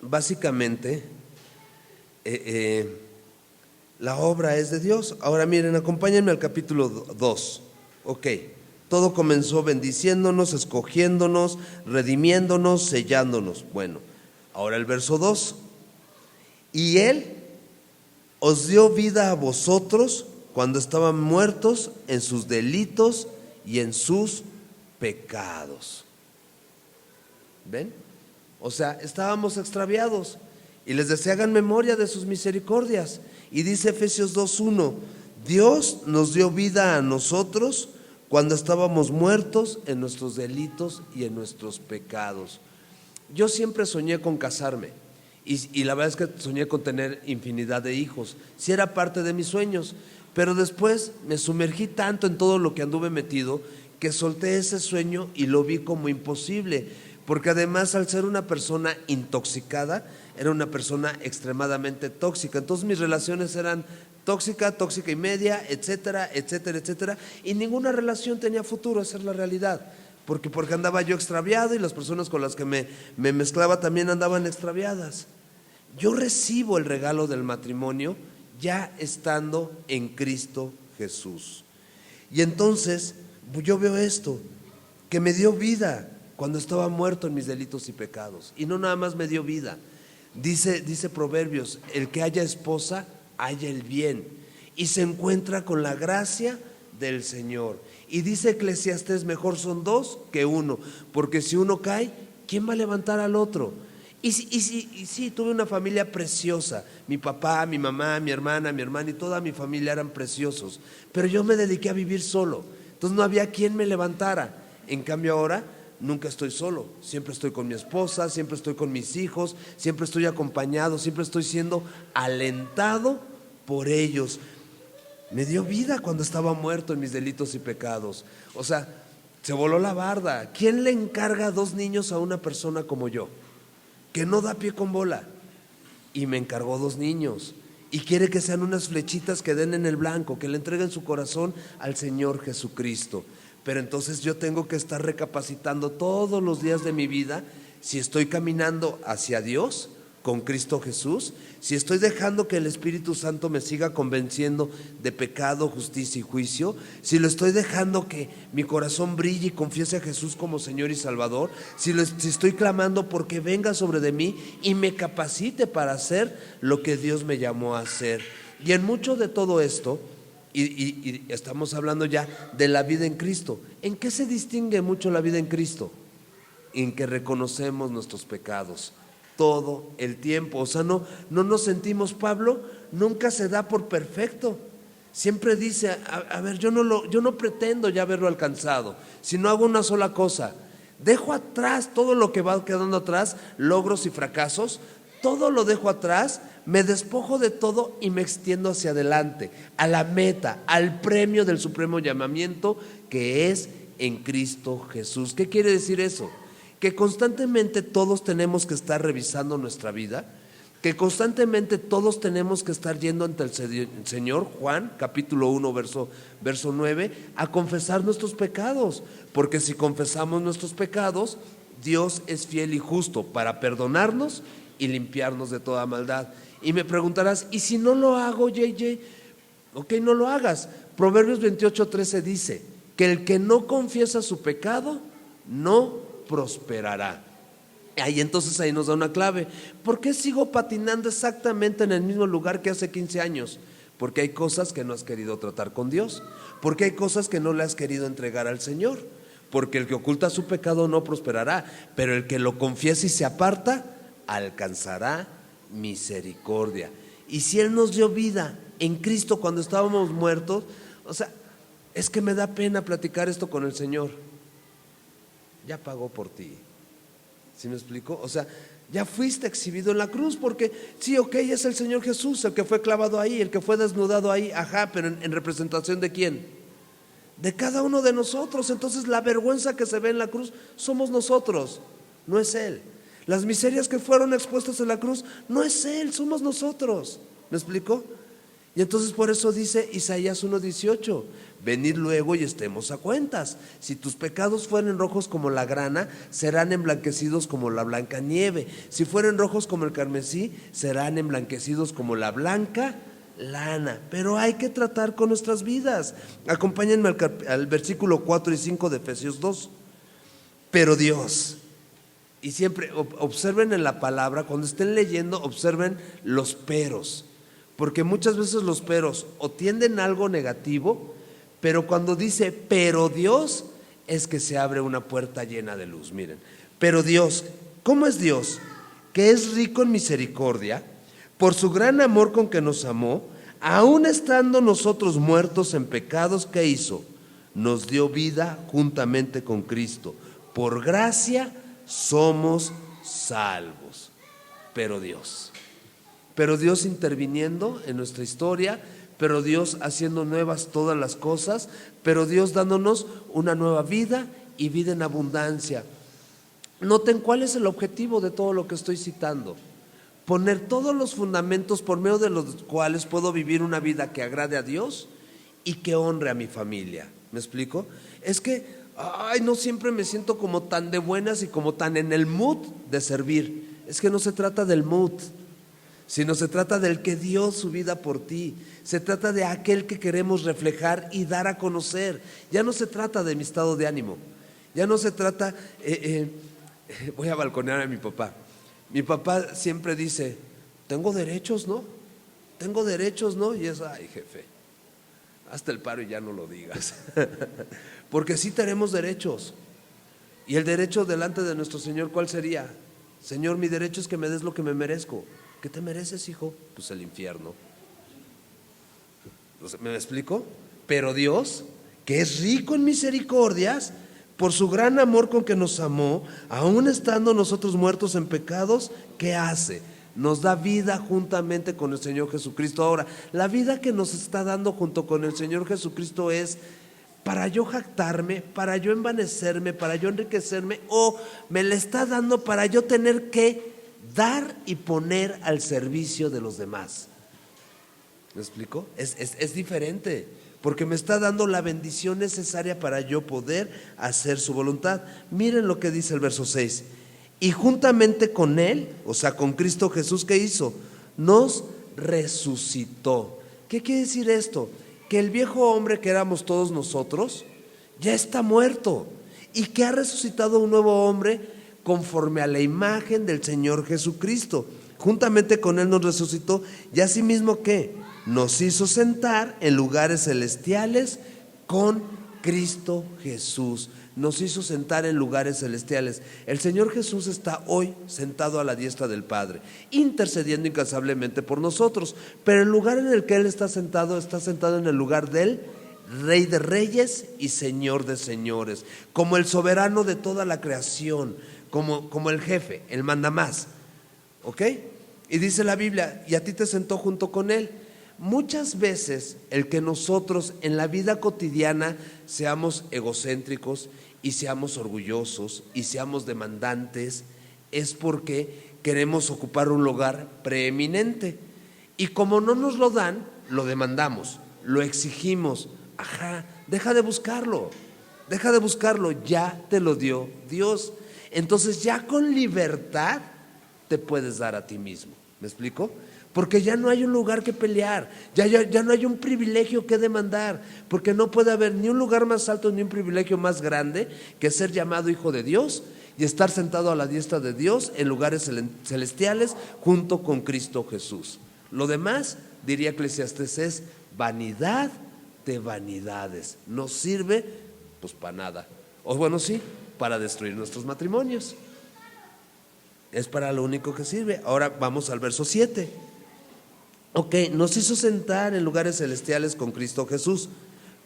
Básicamente, la obra es de Dios. Ahora miren, acompáñenme al capítulo 2. Ok, todo comenzó bendiciéndonos, escogiéndonos, redimiéndonos, sellándonos. Bueno, ahora el verso 2. Y Él os dio vida a vosotros cuando estaban muertos en sus delitos y en sus pecados. ¿Ven? O sea, estábamos extraviados, y les decía, hagan memoria de sus misericordias. Y dice Efesios 2:1, Dios nos dio vida a nosotros cuando estábamos muertos en nuestros delitos y en nuestros pecados. Yo siempre soñé con casarme, y la verdad es que soñé con tener infinidad de hijos. Sí, era parte de mis sueños, pero después me sumergí tanto en todo lo que anduve metido que solté ese sueño y lo vi como imposible. Porque además, al ser una persona intoxicada, era una persona extremadamente tóxica. Entonces mis relaciones eran tóxica, tóxica y media, etcétera, etcétera, etcétera. Y ninguna relación tenía futuro, esa es la realidad. Porque andaba yo extraviado, y las personas con las que me mezclaba también andaban extraviadas. Yo recibo el regalo del matrimonio ya estando en Cristo Jesús. Y entonces yo veo esto, que me dio vida cuando estaba muerto en mis delitos y pecados. Y no nada más me dio vida. Dice Proverbios, el que haya esposa, haya el bien, y se encuentra con la gracia del Señor. Y dice Eclesiastés, mejor son dos que uno, porque si uno cae, ¿quién va a levantar al otro? Y sí, tuve una familia preciosa. Mi papá, mi mamá, mi hermana y toda mi familia eran preciosos. Pero yo me dediqué a vivir solo. Entonces no había quien me levantara. En cambio ahora nunca estoy solo. Siempre estoy con mi esposa, siempre estoy con mis hijos, siempre estoy acompañado, siempre estoy siendo alentado por ellos. Me dio vida cuando estaba muerto en mis delitos y pecados. O sea, se voló la barda. ¿Quién le encarga 2 niños a una persona como yo, que no da pie con bola? Y me encargó 2 niños y quiere que sean unas flechitas que den en el blanco, que le entreguen su corazón al Señor Jesucristo. Pero entonces yo tengo que estar recapacitando todos los días de mi vida si estoy caminando hacia Dios con Cristo Jesús, si estoy dejando que el Espíritu Santo me siga convenciendo de pecado, justicia y juicio, si lo estoy dejando que mi corazón brille y confiese a Jesús como Señor y Salvador, si estoy clamando porque venga sobre de mí y me capacite para hacer lo que Dios me llamó a hacer. Y en mucho de todo esto, y estamos hablando ya de la vida en Cristo. ¿En qué se distingue mucho la vida en Cristo? En que reconocemos nuestros pecados todo el tiempo. O sea, no nos sentimos, Pablo nunca se da por perfecto. Siempre dice, a ver, yo no pretendo ya haberlo alcanzado, sino hago una sola cosa: dejo atrás todo lo que va quedando atrás, logros y fracasos, todo lo dejo atrás, me despojo de todo y me extiendo hacia adelante, a la meta, al premio del supremo llamamiento que es en Cristo Jesús. ¿Qué quiere decir eso? Que constantemente todos tenemos que estar revisando nuestra vida, que constantemente todos tenemos que estar yendo ante el Señor, Juan capítulo 1 verso 9, a confesar nuestros pecados, porque si confesamos nuestros pecados, Dios es fiel y justo para perdonarnos y limpiarnos de toda maldad. Y me preguntarás, ¿y si no lo hago, JJ? Ok, no lo hagas. Proverbios 28:13 dice que el que no confiesa su pecado no prosperará. Entonces ahí nos da una clave. ¿Por qué sigo patinando exactamente en el mismo lugar que hace 15 años? Porque hay cosas que no has querido tratar con Dios, porque hay cosas que no le has querido entregar al Señor. Porque el que oculta su pecado no prosperará, pero el que lo confiesa y se aparta alcanzará misericordia. Y si Él nos dio vida en Cristo cuando estábamos muertos, o sea, es que me da pena platicar esto con el Señor. Ya pagó por ti. ¿Sí me explico? O sea, ya fuiste exhibido en la cruz, porque sí, ok, es el Señor Jesús el que fue clavado ahí, el que fue desnudado ahí, ajá, pero en representación ¿de quién? De cada uno de nosotros. Entonces la vergüenza que se ve en la cruz somos nosotros, no es Él. Las miserias que fueron expuestas en la cruz no es Él, somos nosotros. ¿Me explico? Y entonces por eso dice Isaías 1:18: venid luego y estemos a cuentas. Si tus pecados fueren rojos como la grana, serán emblanquecidos como la blanca nieve. Si fueren rojos como el carmesí, serán emblanquecidos como la blanca lana. Pero hay que tratar con nuestras vidas. Acompáñenme al versículo 4 y 5 de Efesios 2. Pero Dios, y siempre observen en la palabra, cuando estén leyendo, observen los peros, porque muchas veces los peros o tienden a algo negativo, pero cuando dice pero Dios, es que se abre una puerta llena de luz. Miren, pero Dios, ¿cómo es Dios? Que es rico en misericordia, por su gran amor con que nos amó, aun estando nosotros muertos en pecados, ¿qué hizo? Nos dio vida juntamente con Cristo. Por gracia somos salvos. Pero Dios interviniendo en nuestra historia, pero Dios haciendo nuevas todas las cosas, pero Dios dándonos una nueva vida y vida en abundancia. Noten cuál es el objetivo de todo lo que estoy citando: poner todos los fundamentos por medio de los cuales puedo vivir una vida que agrade a Dios y que honre a mi familia. ¿Me explico? Es que no siempre me siento como tan de buenas y como tan en el mood de servir. Es que no se trata del mood, sino se trata del que dio su vida por ti. Se trata de aquel que queremos reflejar y dar a conocer. Ya no se trata de mi estado de ánimo. Ya no se trata, voy a balconear a mi papá. Mi papá siempre dice, tengo derechos, ¿no? Tengo derechos, ¿no? Y es, ay, jefe, hazte el paro y ya no lo digas. porque sí tenemos derechos. Y el derecho delante de nuestro Señor, ¿cuál sería? Señor, mi derecho es que me des lo que me merezco. ¿Qué te mereces, hijo? Pues el infierno. ¿Me explico? Pero Dios, que es rico en misericordias, por su gran amor con que nos amó, aun estando nosotros muertos en pecados, ¿qué hace? Nos da vida juntamente con el Señor Jesucristo. Ahora, la vida que nos está dando junto con el Señor Jesucristo es para yo jactarme, para yo envanecerme, para yo enriquecerme, o me la está dando para yo tener que dar y poner al servicio de los demás. ¿Me explico? Es diferente, porque me está dando la bendición necesaria para yo poder hacer su voluntad. Miren lo que dice el verso 6. Y juntamente con Él, o sea, con Cristo Jesús, ¿qué hizo? Nos resucitó. ¿Qué quiere decir esto? Que el viejo hombre que éramos todos nosotros ya está muerto y que ha resucitado un nuevo hombre conforme a la imagen del Señor Jesucristo. Juntamente con Él nos resucitó y asimismo ¿qué? Nos hizo sentar en lugares celestiales con Cristo Jesús. Nos hizo sentar en lugares celestiales. El Señor Jesús está hoy sentado a la diestra del Padre, intercediendo incansablemente por nosotros. Pero el lugar en el que Él está sentado en el lugar del Rey de Reyes y Señor de Señores, como el soberano de toda la creación, como el jefe, el mandamás. ¿Ok? Y dice la Biblia, y a ti te sentó junto con Él. Muchas veces el que nosotros en la vida cotidiana seamos egocéntricos y seamos orgullosos y seamos demandantes es porque queremos ocupar un lugar preeminente, y como no nos lo dan, lo demandamos, lo exigimos. Deja de buscarlo, ya te lo dio Dios. Entonces ya con libertad te puedes dar a ti mismo. ¿Me explico? Porque ya no hay un lugar que pelear, ya no hay un privilegio que demandar, porque no puede haber ni un lugar más alto ni un privilegio más grande que ser llamado hijo de Dios y estar sentado a la diestra de Dios en lugares celestiales junto con Cristo Jesús. Lo demás, diría Eclesiastés, es vanidad de vanidades. No sirve pues para nada, o bueno, sí, para destruir nuestros matrimonios. Es para lo único que sirve. Ahora vamos al verso 7. Ok, nos hizo sentar en lugares celestiales con Cristo Jesús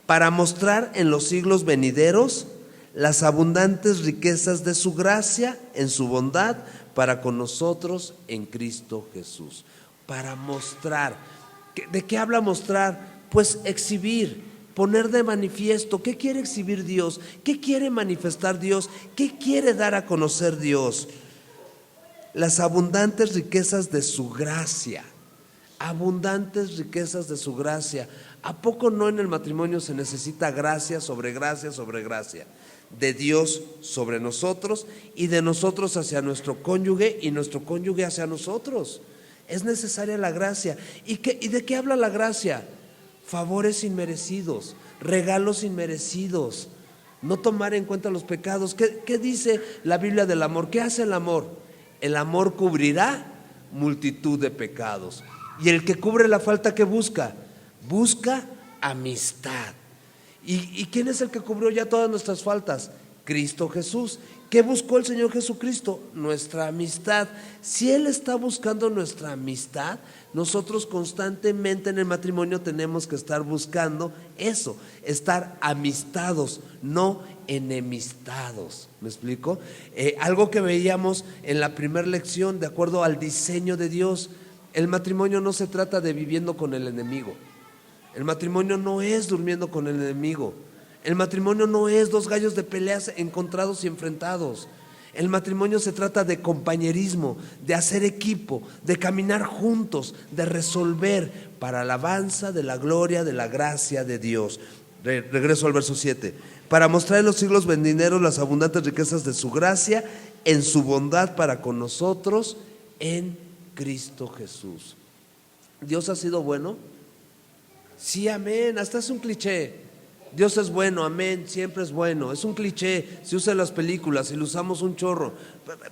para mostrar en los siglos venideros las abundantes riquezas de su gracia en su bondad para con nosotros en Cristo Jesús. Para mostrar. ¿De qué habla mostrar? Pues exhibir, poner de manifiesto. ¿Qué quiere exhibir Dios? ¿Qué quiere manifestar Dios? ¿Qué quiere dar a conocer Dios? Las abundantes riquezas de su gracia. Abundantes riquezas de su gracia. ¿A poco no en el matrimonio se necesita gracia sobre gracia sobre gracia? De Dios sobre nosotros y de nosotros hacia nuestro cónyuge y nuestro cónyuge hacia nosotros. Es necesaria la gracia. ¿Y de qué habla la gracia? Favores inmerecidos, regalos inmerecidos, no tomar en cuenta los pecados. ¿Qué dice la Biblia del amor? ¿Qué hace el amor? El amor cubrirá multitud de pecados. Y el que cubre la falta, ¿qué busca? Busca amistad. ¿Y quién es el que cubrió ya todas nuestras faltas? Cristo Jesús. ¿Qué buscó el Señor Jesucristo? Nuestra amistad. Si Él está buscando nuestra amistad, nosotros constantemente en el matrimonio tenemos que estar buscando eso, estar amistados, no enemistados. ¿Me explico? Algo que veíamos en la primera lección, de acuerdo al diseño de Dios, el matrimonio no se trata de viviendo con el enemigo. El matrimonio no es durmiendo con el enemigo. El matrimonio no es dos gallos de peleas encontrados y enfrentados. El matrimonio se trata de compañerismo, de hacer equipo, de caminar juntos, de resolver para alabanza de la gloria, de la gracia de Dios. Regreso al verso 7. Para mostrar en los siglos venideros las abundantes riquezas de su gracia en su bondad para con nosotros en Cristo Jesús. ¿Dios ha sido bueno? Sí, amén. Hasta es un cliché. Dios es bueno, amén, siempre es bueno. Es un cliché, se usa en las películas y lo usamos un chorro.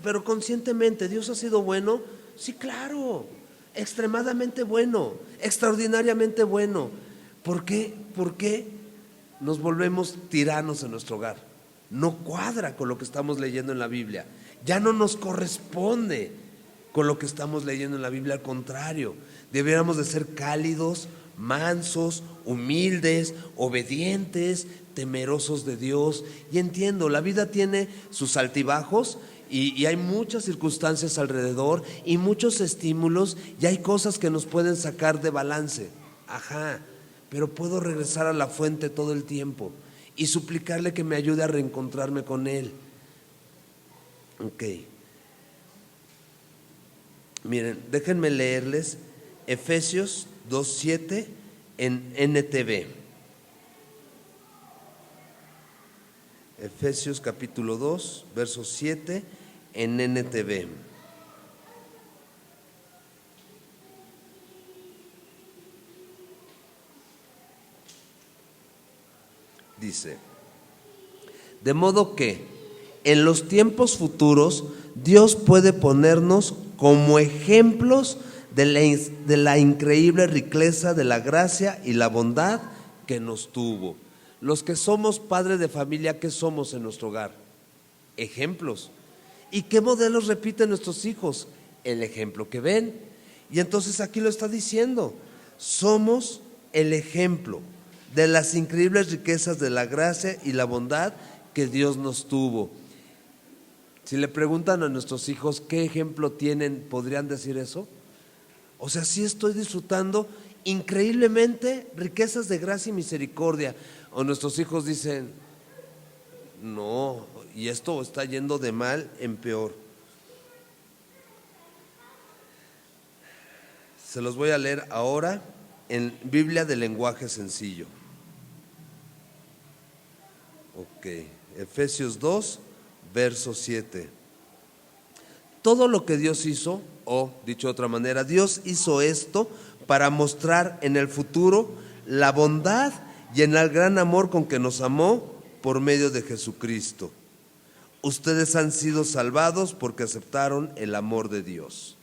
Pero conscientemente, ¿Dios ha sido bueno? Sí, claro, extremadamente bueno, extraordinariamente bueno. ¿Por qué? nos volvemos tiranos en nuestro hogar. No cuadra con lo que estamos leyendo en la Biblia. Ya no nos corresponde con lo que estamos leyendo en la Biblia. Al contrario, deberíamos de ser cálidos, mansos, humildes, obedientes, temerosos de Dios. Y entiendo, la vida tiene sus altibajos y hay muchas circunstancias alrededor y muchos estímulos y hay cosas que nos pueden sacar de balance. Pero puedo regresar a la fuente todo el tiempo y suplicarle que me ayude a reencontrarme con Él. Miren, déjenme leerles Efesios 2:7 en NTV. Efesios capítulo 2, verso 7 en NTV. Dice: de modo que en los tiempos futuros Dios puede ponernos como ejemplos de la increíble riqueza de la gracia y la bondad que nos tuvo. Los que somos padres de familia, ¿qué somos en nuestro hogar? Ejemplos. ¿Y qué modelos repiten nuestros hijos? El ejemplo que ven. Y entonces aquí lo está diciendo: somos el ejemplo de las increíbles riquezas de la gracia y la bondad que Dios nos tuvo. Si le preguntan a nuestros hijos qué ejemplo tienen, ¿podrían decir eso? O sea, sí estoy disfrutando increíblemente riquezas de gracia y misericordia. O nuestros hijos dicen: no, y esto está yendo de mal en peor. Se los voy a leer ahora en Biblia de lenguaje sencillo. Efesios 2, verso 7. Todo lo que Dios hizo, o dicho de otra manera, Dios hizo esto para mostrar en el futuro la bondad y en el gran amor con que nos amó por medio de Jesucristo. Ustedes han sido salvados porque aceptaron el amor de Dios.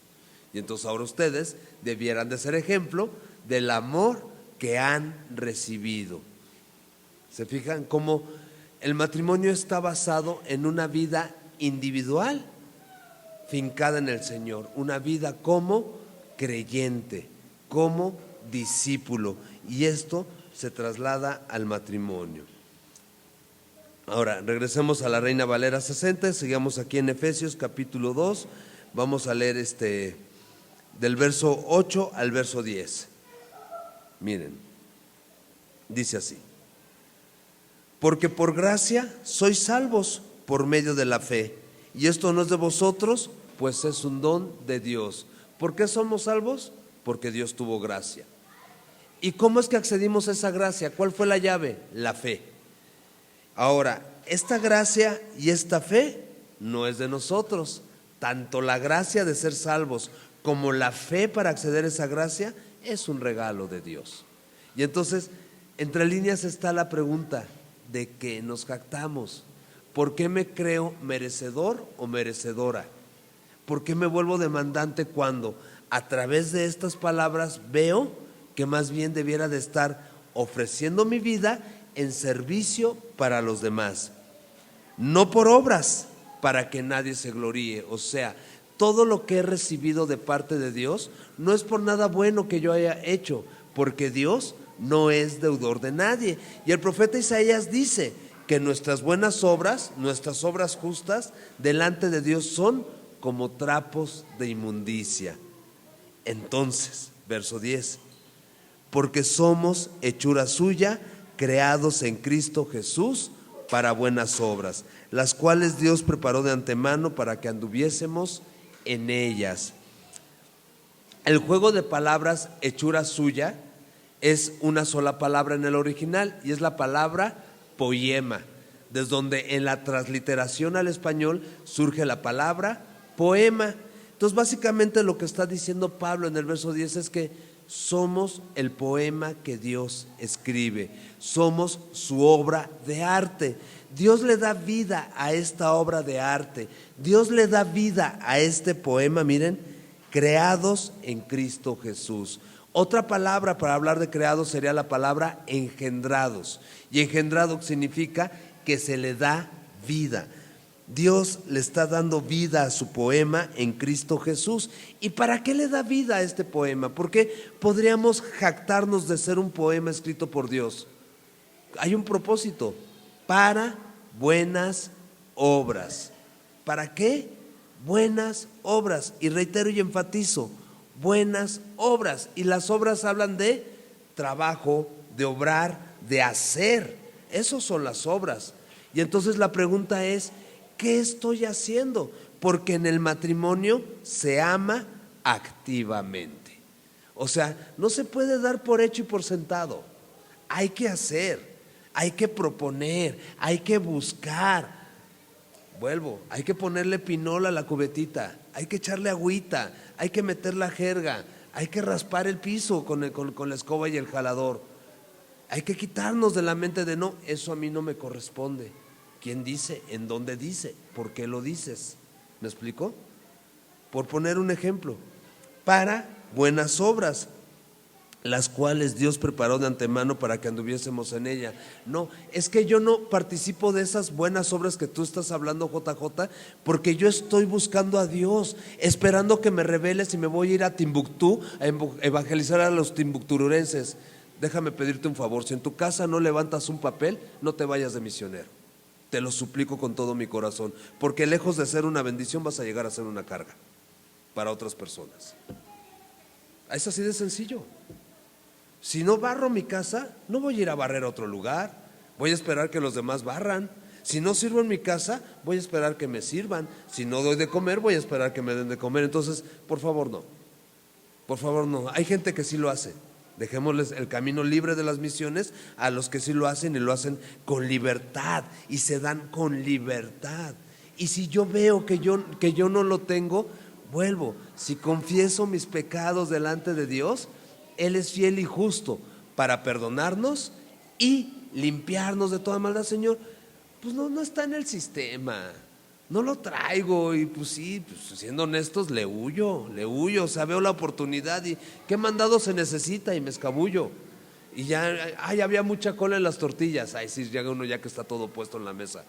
Y entonces ahora ustedes debieran de ser ejemplo del amor que han recibido. ¿Se fijan cómo el matrimonio está basado en una vida individual, fincada en el Señor? Una vida como creyente, como discípulo. Y esto se traslada al matrimonio. Ahora, regresemos a la Reina Valera 60, sigamos aquí en Efesios capítulo 2, vamos a leer del verso 8 al verso 10. Miren, dice así: porque por gracia sois salvos por medio de la fe, y esto no es de vosotros, pues es un don de Dios. ¿Por qué somos salvos? Porque Dios tuvo gracia. ¿Y cómo es que accedimos a esa gracia? ¿Cuál fue la llave? La fe. Ahora, esta gracia y esta fe no es de nosotros. Tanto la gracia de ser salvos como la fe para acceder a esa gracia es un regalo de Dios. Y entonces, entre líneas está la pregunta: ¿de qué nos jactamos? ¿Por qué me creo merecedor o merecedora? ¿Por qué me vuelvo demandante cuando a través de estas palabras veo que más bien debiera de estar ofreciendo mi vida en servicio para los demás? No por obras, para que nadie se gloríe. O sea, todo lo que he recibido de parte de Dios no es por nada bueno que yo haya hecho, porque Dios no es deudor de nadie. Y el profeta Isaías dice que nuestras buenas obras, nuestras obras justas, delante de Dios son como trapos de inmundicia. Entonces, verso 10: porque somos hechura suya, creados en Cristo Jesús para buenas obras, las cuales Dios preparó de antemano para que anduviésemos en ellas. El juego de palabras hechura suya es una sola palabra en el original, y es la palabra poema, desde donde en la transliteración al español surge la palabra poema. Entonces, básicamente lo que está diciendo Pablo en el verso 10 es que somos el poema que Dios escribe, somos su obra de arte. Dios le da vida a esta obra de arte, Dios le da vida a este poema, miren, creados en Cristo Jesús. Otra palabra para hablar de creados sería la palabra engendrados. Y engendrado significa que se le da vida. Dios le está dando vida a su poema en Cristo Jesús. ¿Y para qué le da vida a este poema? Porque podríamos jactarnos de ser un poema escrito por Dios. Hay un propósito: para buenas obras. ¿Para qué? Buenas obras. Y reitero y enfatizo, buenas obras. Y las obras hablan de trabajo, de obrar, de hacer. Esas son las obras. Y entonces la pregunta es, ¿qué estoy haciendo? Porque en el matrimonio se ama activamente. O sea, no se puede dar por hecho y por sentado. Hay que hacer, hay que proponer, hay que buscar. Vuelvo, hay que ponerle pinol a la cubetita, hay que echarle agüita, hay que meter la jerga, hay que raspar el piso con la escoba y el jalador. Hay que quitarnos de la mente de no, eso a mí no me corresponde. ¿Quién dice? ¿En dónde dice? ¿Por qué lo dices? ¿Me explico? Por poner un ejemplo, para buenas obras, las cuales Dios preparó de antemano para que anduviésemos en ella. No, es que yo no participo de esas buenas obras que tú estás hablando, JJ, porque yo estoy buscando a Dios, esperando que me reveles y me voy a ir a Timbuktu a evangelizar a los timbuktururenses. Déjame pedirte un favor, si en tu casa no levantas un papel, no te vayas de misionero. Te lo suplico con todo mi corazón, porque lejos de ser una bendición vas a llegar a ser una carga para otras personas. Es así de sencillo. Si no barro mi casa, no voy a ir a barrer a otro lugar, voy a esperar que los demás barran. Si no sirvo en mi casa, voy a esperar que me sirvan. Si no doy de comer, voy a esperar que me den de comer. Entonces, por favor no, por favor no. Hay gente que sí lo hace. Dejémosles el camino libre de las misiones a los que sí lo hacen, y lo hacen con libertad y se dan con libertad. Y si yo veo que yo no lo tengo, vuelvo. Si confieso mis pecados delante de Dios, Él es fiel y justo para perdonarnos y limpiarnos de toda maldad. Señor, pues no está en el sistema, no lo traigo, y pues sí, pues siendo honestos, le huyo, o sea, veo la oportunidad y ¿qué mandado se necesita? Y me escabullo. Y ya, había mucha cola en las tortillas. Sí, llega uno ya que está todo puesto en la mesa.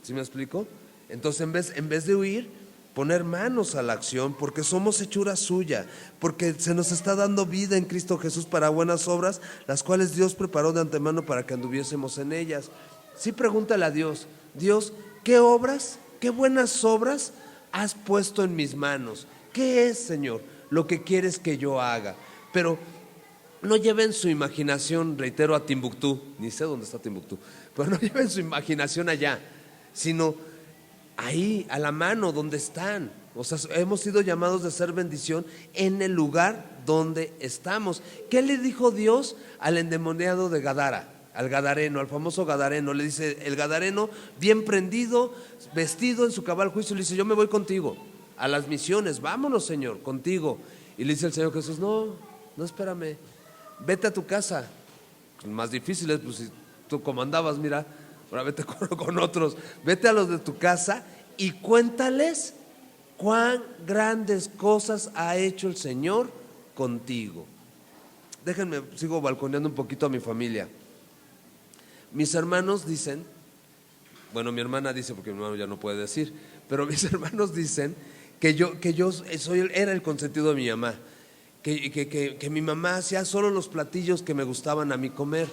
¿Sí me explico? Entonces en vez de huir, poner manos a la acción, porque somos hechura suya, porque se nos está dando vida en Cristo Jesús para buenas obras, las cuales Dios preparó de antemano para que anduviésemos en ellas. Sí, pregúntale a Dios: Dios, ¿qué obras, qué buenas obras has puesto en mis manos? ¿Qué es, Señor, lo que quieres que yo haga? Pero no lleven su imaginación, reitero, a Timbuktu, ni sé dónde está Timbuktu, pero no lleven su imaginación allá, sino ahí, a la mano, donde están. O sea, hemos sido llamados de ser bendición en el lugar donde estamos. ¿Qué le dijo Dios al endemoniado de Gadara? Al gadareno, al famoso gadareno. Le dice el gadareno, bien prendido, vestido en su cabal juicio, le dice: yo me voy contigo a las misiones, vámonos, Señor, contigo. Y le dice el Señor Jesús: no, espérame, vete a tu casa. Más difícil es, pues si tú comandabas, mira, ahora vete con otros. Vete a los de tu casa y cuéntales cuán grandes cosas ha hecho el Señor contigo. Déjenme, sigo balconeando un poquito a mi familia. Mis hermanos dicen, bueno, mi hermana dice, porque mi hermano ya no puede decir, pero mis hermanos dicen que yo era el consentido de mi mamá, que mi mamá hacía solo los platillos que me gustaban a mí comer.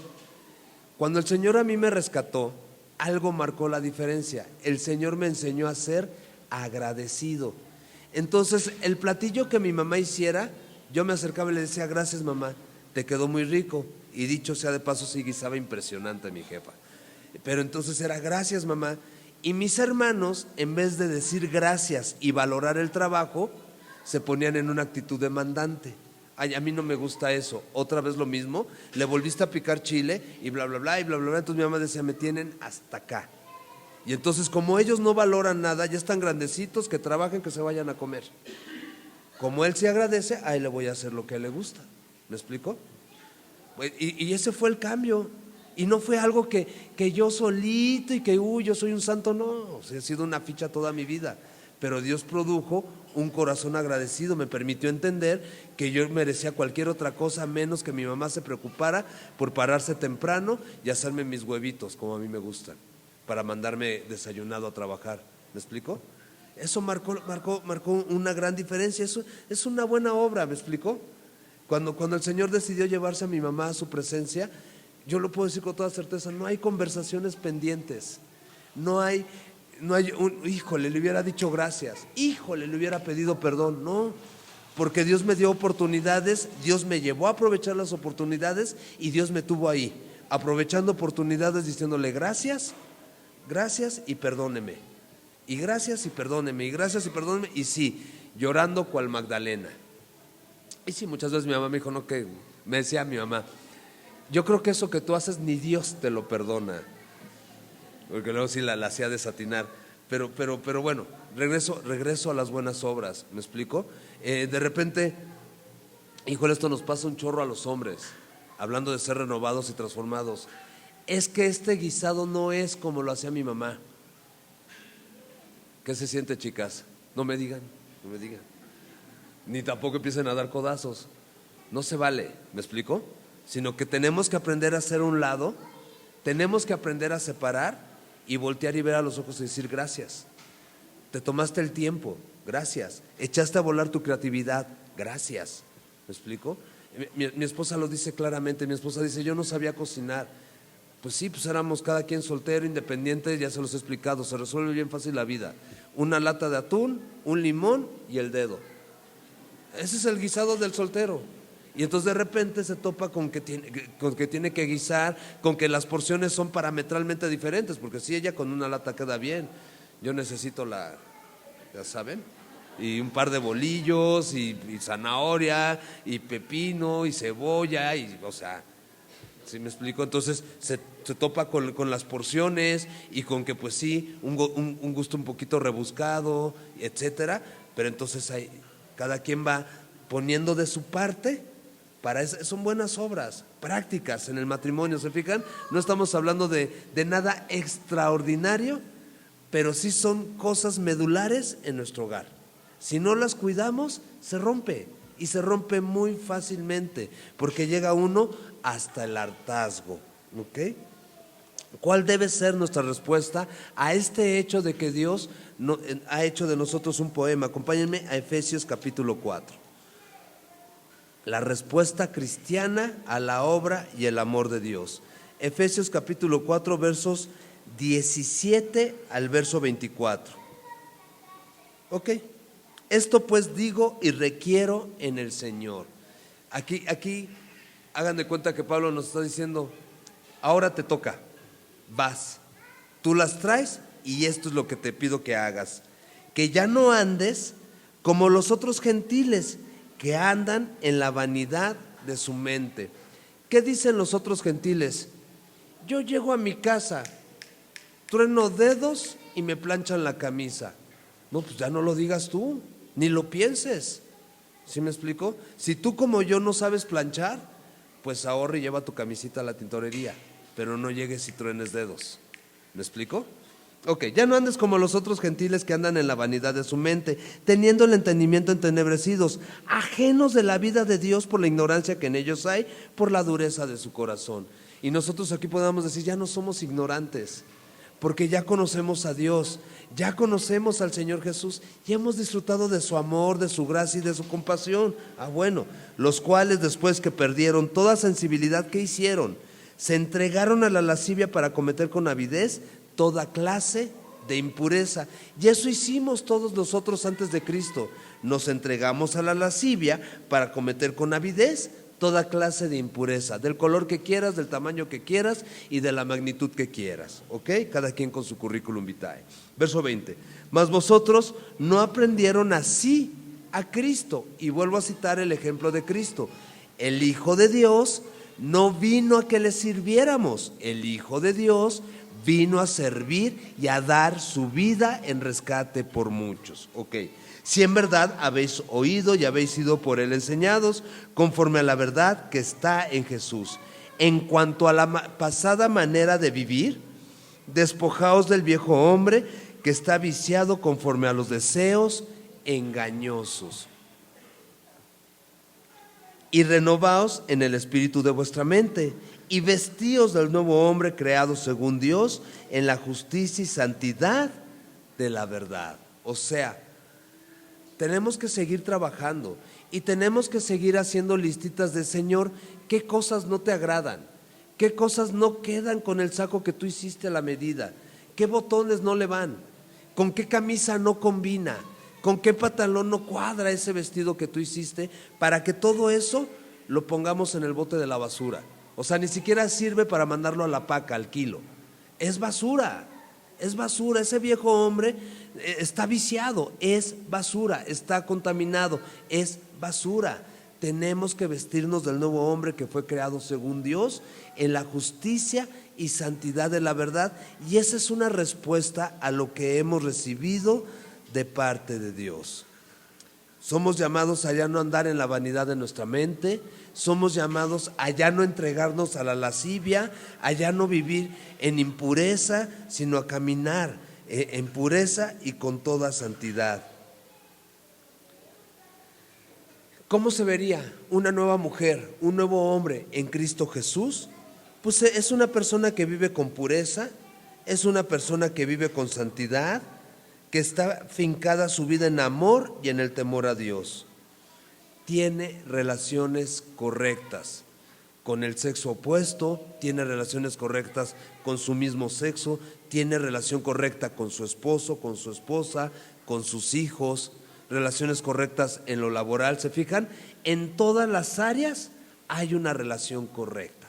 Cuando el Señor a mí me rescató, algo marcó la diferencia. El Señor me enseñó a ser agradecido. Entonces, el platillo que mi mamá hiciera, yo me acercaba y le decía: gracias, mamá, te quedó muy rico. Y dicho sea de paso, sí guisaba impresionante mi jefa. Pero entonces era: gracias, mamá. Y mis hermanos, en vez de decir gracias y valorar el trabajo, se ponían en una actitud demandante. Ay, a mí no me gusta eso. Otra vez lo mismo, le volviste a picar chile y bla, bla, bla, y bla, bla, bla. Entonces mi mamá decía: me tienen hasta acá. Y entonces, como ellos no valoran nada, ya están grandecitos, que trabajen, que se vayan a comer. Como él se agradece, a él le voy a hacer lo que a él le gusta. ¿Me explico? Y ese fue el cambio. Y no fue algo que yo solito y que yo soy un santo, no. O sea, he sido una ficha toda mi vida. pero Dios produjo un corazón agradecido, me permitió entender que yo merecía cualquier otra cosa menos que mi mamá se preocupara por pararse temprano y hacerme mis huevitos como a mí me gustan, para mandarme desayunado a trabajar. ¿Me explico? Eso marcó una gran diferencia. Eso es una buena obra. ¿Me explico? Cuando el Señor decidió llevarse a mi mamá a su presencia, yo lo puedo decir con toda certeza, no hay conversaciones pendientes, no hay híjole, le hubiera dicho gracias, híjole, le hubiera pedido perdón. No, porque Dios me dio oportunidades, Dios me llevó a aprovechar las oportunidades y Dios me tuvo ahí, aprovechando oportunidades, diciéndole gracias y perdóneme, y gracias y perdóneme, y gracias y perdóneme, y sí, llorando cual Magdalena. Y sí, muchas veces mi mamá me dijo, no, que me decía mi mamá, yo creo que eso que tú haces ni Dios te lo perdona, porque luego sí la hacía desatinar. Pero bueno, regreso a las buenas obras. ¿Me explico? De repente, híjole, esto nos pasa un chorro a los hombres, hablando de ser renovados y transformados. Es que este guisado no es como lo hacía mi mamá. ¿Qué se siente, chicas? No me digan. Ni tampoco empiecen a dar codazos. No se vale, ¿me explico? Sino que tenemos que aprender a hacer un lado, tenemos que aprender a separar y voltear y ver a los ojos y decir gracias. Te tomaste el tiempo, gracias. Echaste a volar tu creatividad, gracias. ¿Me explico? Mi esposa lo dice claramente. Mi esposa dice, yo no sabía cocinar. Pues sí, pues éramos cada quien soltero, independiente, ya se los he explicado, se resuelve bien fácil la vida. Una lata de atún, un limón y el dedo. Ese es el guisado del soltero. Y entonces de repente se topa con que tiene que guisar, con que las porciones son parametralmente diferentes, porque si ella con una lata queda bien, yo necesito ya saben, y un par de bolillos, y zanahoria, y pepino, y cebolla, y o sea, ¿sí me explico? Entonces se topa con las porciones y con que pues sí, un gusto un poquito rebuscado, etcétera, pero entonces cada quien va poniendo de su parte. Son buenas obras, prácticas en el matrimonio, ¿se fijan? No estamos hablando de nada extraordinario, pero sí son cosas medulares en nuestro hogar. Si no las cuidamos, se rompe, y se rompe muy fácilmente, porque llega uno hasta el hartazgo, ¿ok? ¿Cuál debe ser nuestra respuesta a este hecho de que Dios ha hecho de nosotros un poema? Acompáñenme a Efesios capítulo 4. La respuesta cristiana a la obra y el amor de Dios. Efesios capítulo 4, versos 17 al verso 24. Ok. Esto pues digo y requiero en el Señor. Aquí hagan de cuenta que Pablo nos está diciendo, ahora te toca, vas, tú las traes y esto es lo que te pido que hagas. Que ya no andes como los otros gentiles, que andan en la vanidad de su mente. ¿Qué dicen los otros gentiles? Yo llego a mi casa, trueno dedos y me planchan la camisa. No, pues ya no lo digas tú, ni lo pienses. ¿Sí me explico? Si tú como yo no sabes planchar, pues ahorra y lleva tu camisita a la tintorería, pero no llegues y truenes dedos. ¿Me explico? Ok, ya no andes como los otros gentiles que andan en la vanidad de su mente, teniendo el entendimiento entenebrecidos, ajenos de la vida de Dios por la ignorancia que en ellos hay, por la dureza de su corazón. Y nosotros aquí podemos decir, ya no somos ignorantes, porque ya conocemos a Dios, ya conocemos al Señor Jesús y hemos disfrutado de su amor, de su gracia y de su compasión. Bueno, los cuales después que perdieron toda sensibilidad, ¿qué hicieron? Se entregaron a la lascivia para cometer con avidez toda clase de impureza. Y eso hicimos todos nosotros antes de Cristo. Nos entregamos a la lascivia para cometer con avidez toda clase de impureza, del color que quieras, del tamaño que quieras y de la magnitud que quieras. ¿Ok? Cada quien con su currículum vitae. Verso 20. Mas vosotros no aprendieron así a Cristo. Y vuelvo a citar el ejemplo de Cristo. El Hijo de Dios no vino a que le sirviéramos. El Hijo de Dios vino a servir y a dar su vida en rescate por muchos. Ok, si en verdad habéis oído y habéis sido por él enseñados, conforme a la verdad que está en Jesús. En cuanto a la pasada manera de vivir, despojaos del viejo hombre que está viciado conforme a los deseos engañosos. Y renovaos en el espíritu de vuestra mente, y vestíos del nuevo hombre creado según Dios, en la justicia y santidad de la verdad. O sea, tenemos que seguir trabajando y tenemos que seguir haciendo listitas de Señor, qué cosas no te agradan, qué cosas no quedan con el saco que tú hiciste a la medida, qué botones no le van, con qué camisa no combina, con qué pantalón no cuadra ese vestido que tú hiciste, para que todo eso lo pongamos en el bote de la basura. O sea, ni siquiera sirve para mandarlo a la paca, al kilo. Es basura, ese viejo hombre está viciado, es basura, está contaminado, es basura. Tenemos que vestirnos del nuevo hombre que fue creado según Dios, en la justicia y santidad de la verdad, y esa es una respuesta a lo que hemos recibido de parte de Dios. Somos llamados a ya no andar en la vanidad de nuestra mente, somos llamados a ya no entregarnos a la lascivia, a ya no vivir en impureza, sino a caminar en pureza y con toda santidad. ¿Cómo se vería una nueva mujer, un nuevo hombre en Cristo Jesús? Pues es una persona que vive con pureza, es una persona que vive con santidad, que está fincada su vida en amor y en el temor a Dios. Tiene relaciones correctas con el sexo opuesto, tiene relaciones correctas con su mismo sexo, tiene relación correcta con su esposo, con su esposa, con sus hijos, relaciones correctas en lo laboral. ¿Se fijan? En todas las áreas hay una relación correcta.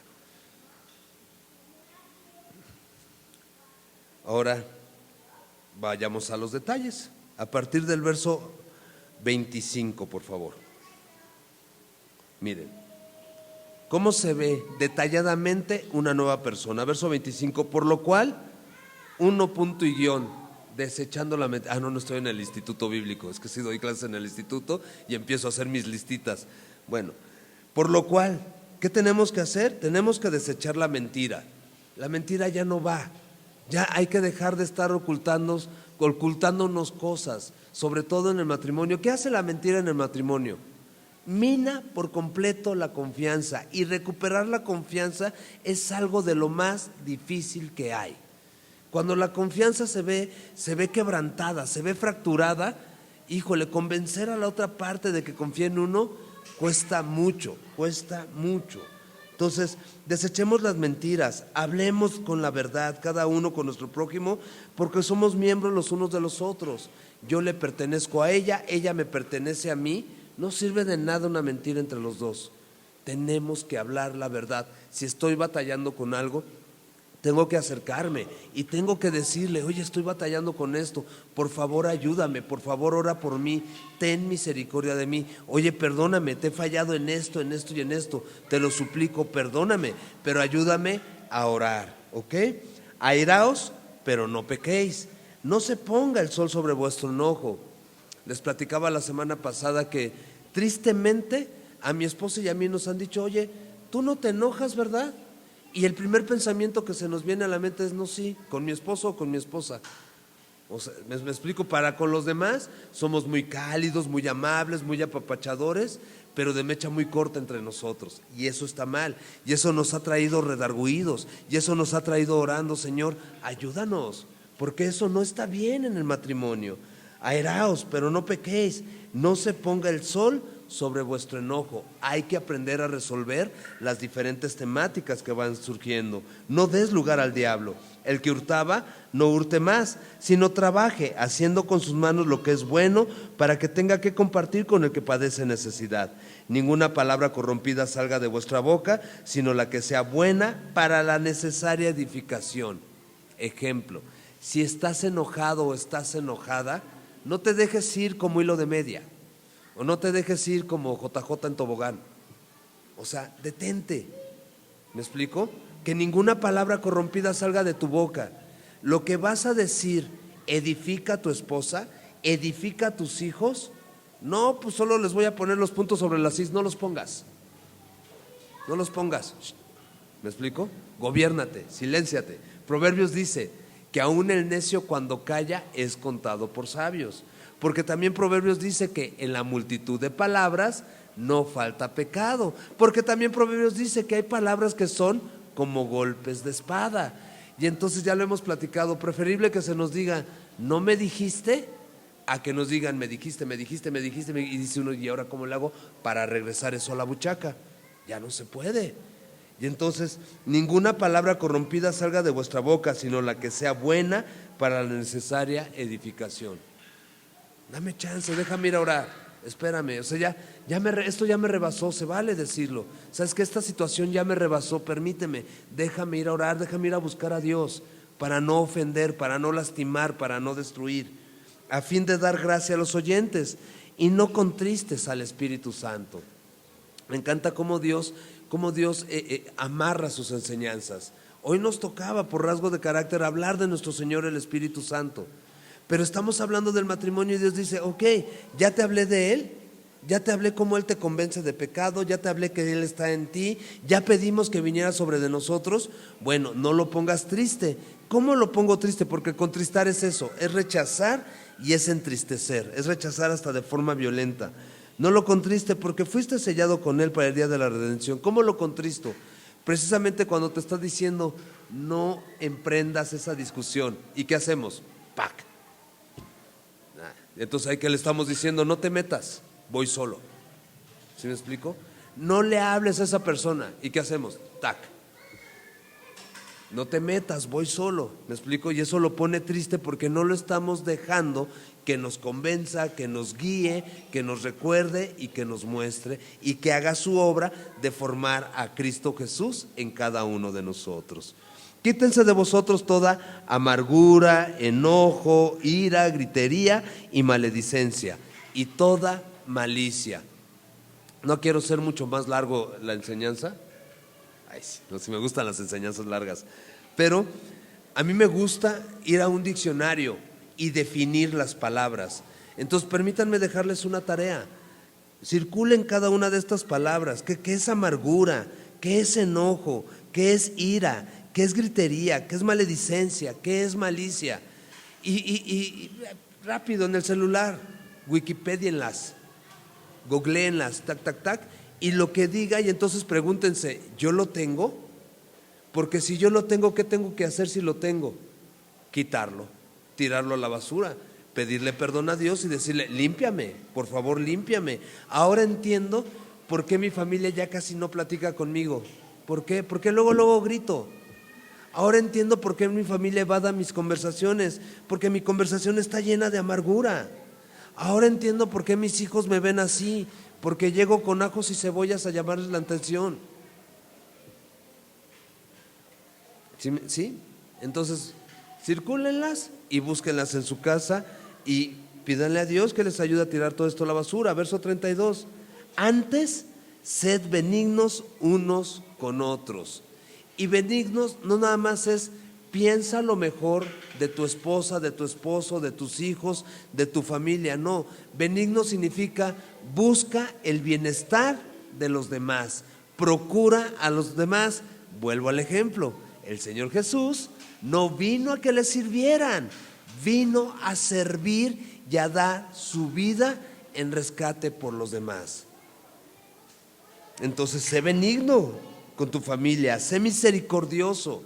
Ahora vayamos a los detalles. A partir del verso 25, por favor. Miren, ¿cómo se ve detalladamente una nueva persona? Verso 25, por lo cual, punto y guión, desechando la mente. No estoy en el instituto bíblico, es que sí doy clases en el instituto y empiezo a hacer mis listitas. Bueno, por lo cual, ¿qué tenemos que hacer? Tenemos que desechar la mentira. La mentira ya no va. Ya hay que dejar de estar ocultándonos cosas, sobre todo en el matrimonio. ¿Qué hace la mentira en el matrimonio? Mina por completo la confianza, y recuperar la confianza es algo de lo más difícil que hay. Cuando la confianza se ve quebrantada, se ve fracturada, híjole, convencer a la otra parte de que confíe en uno cuesta mucho. Entonces, desechemos las mentiras, hablemos con la verdad, cada uno con nuestro prójimo, porque somos miembros los unos de los otros. Yo le pertenezco a ella, ella me pertenece a mí. No sirve de nada una mentira entre los dos. Tenemos que hablar la verdad. Si estoy batallando con algo, tengo que acercarme y tengo que decirle: oye, estoy batallando con esto, por favor ayúdame, por favor ora por mí, ten misericordia de mí. Oye, perdóname, te he fallado en esto y en esto, te lo suplico, perdóname, pero ayúdame a orar, ¿ok? Airaos, pero no pequéis, no se ponga el sol sobre vuestro enojo. Les platicaba la semana pasada que tristemente a mi esposa y a mí nos han dicho: oye, tú no te enojas, ¿verdad? Y el primer pensamiento que se nos viene a la mente es: no, sí, con mi esposo o con mi esposa. O sea, me explico, para con los demás somos muy cálidos, muy amables, muy apapachadores, pero de mecha muy corta entre nosotros, y eso está mal, y eso nos ha traído redargüidos, y eso nos ha traído orando: Señor, ayúdanos, porque eso no está bien en el matrimonio. Airaos, pero no pequéis, no se ponga el sol sobre vuestro enojo. Hay que aprender a resolver las diferentes temáticas que van surgiendo. No des lugar al diablo. El que hurtaba, no hurte más, sino trabaje, haciendo con sus manos lo que es bueno, para que tenga que compartir con el que padece necesidad. Ninguna palabra corrompida salga de vuestra boca, sino la que sea buena para la necesaria edificación. Ejemplo: si estás enojado o estás enojada, no te dejes ir como hilo de media, o no te dejes ir como JJ en tobogán. O sea, detente. ¿Me explico? Que ninguna palabra corrompida salga de tu boca. Lo que vas a decir edifica a tu esposa, edifica a tus hijos. No, pues solo les voy a poner los puntos sobre las is. No los pongas. ¿Me explico? Gobiérnate, silénciate. Proverbios dice que aún el necio cuando calla es contado por sabios. Porque también Proverbios dice que en la multitud de palabras no falta pecado. Porque también Proverbios dice que hay palabras que son como golpes de espada. Y entonces ya lo hemos platicado, preferible que se nos diga, no me dijiste, a que nos digan, me dijiste, y dice uno, ¿y ahora cómo le hago para regresar eso a la buchaca? Ya no se puede. Y entonces, ninguna palabra corrompida salga de vuestra boca, sino la que sea buena para la necesaria edificación. Dame chance, déjame ir a orar, espérame, o sea, esto ya me rebasó, se vale decirlo. Sabes que esta situación ya me rebasó, permíteme, déjame ir a orar, déjame ir a buscar a Dios para no ofender, para no lastimar, para no destruir, a fin de dar gracia a los oyentes y no contristes al Espíritu Santo. Me encanta cómo Dios amarra sus enseñanzas. Hoy nos tocaba, por rasgo de carácter, hablar de nuestro Señor el Espíritu Santo. Pero estamos hablando del matrimonio y Dios dice, ok, ya te hablé de Él, ya te hablé cómo Él te convence de pecado, ya te hablé que Él está en ti, ya pedimos que viniera sobre de nosotros. Bueno, no lo pongas triste. ¿Cómo lo pongo triste? Porque contristar es eso, es rechazar y es entristecer, es rechazar hasta de forma violenta. No lo contriste porque fuiste sellado con Él para el día de la redención. ¿Cómo lo contristo? Precisamente cuando te está diciendo, no emprendas esa discusión. ¿Y qué hacemos? ¡Pac! Entonces ahí que le estamos diciendo, no te metas, voy solo. ¿Sí me explico? No le hables a esa persona. ¿Y qué hacemos? ¡Tac! No te metas, voy solo. ¿Me explico? Y eso lo pone triste porque no lo estamos dejando que nos convenza, que nos guíe, que nos recuerde y que nos muestre y que haga su obra de formar a Cristo Jesús en cada uno de nosotros. Quítense de vosotros toda amargura, enojo, ira, gritería y maledicencia y toda malicia. No quiero ser mucho más largo la enseñanza. Ay, sí, no, sí me gustan las enseñanzas largas, pero a mí me gusta ir a un diccionario y definir las palabras. Entonces permítanme dejarles una tarea. Circulen cada una de estas palabras. ¿Qué es amargura? ¿Qué es enojo? ¿Qué es ira? ¿Qué es gritería? ¿Qué es maledicencia? ¿Qué es malicia? Y rápido en el celular, Wikipedienlas, googleenlas, tac, tac, tac, y lo que diga, y entonces pregúntense, ¿yo lo tengo? Porque si yo lo tengo, ¿qué tengo que hacer si lo tengo? Quitarlo, tirarlo a la basura, pedirle perdón a Dios y decirle, límpiame, por favor, límpiame. Ahora entiendo por qué mi familia ya casi no platica conmigo. ¿Por qué? Porque luego grito. Ahora entiendo por qué mi familia evada mis conversaciones, porque mi conversación está llena de amargura. Ahora entiendo por qué mis hijos me ven así, porque llego con ajos y cebollas a llamarles la atención. ¿Sí? Entonces, circúlenlas y búsquenlas en su casa y pídanle a Dios que les ayude a tirar todo esto a la basura. Verso 32. Antes, sed benignos unos con otros. Y benignos no nada más es piensa lo mejor de tu esposa, de tu esposo, de tus hijos, de tu familia. No, benigno significa busca el bienestar de los demás, procura a los demás. Vuelvo al ejemplo, el Señor Jesús no vino a que le sirvieran, vino a servir y a dar su vida en rescate por los demás. Entonces, sé benigno con tu familia, sé misericordioso.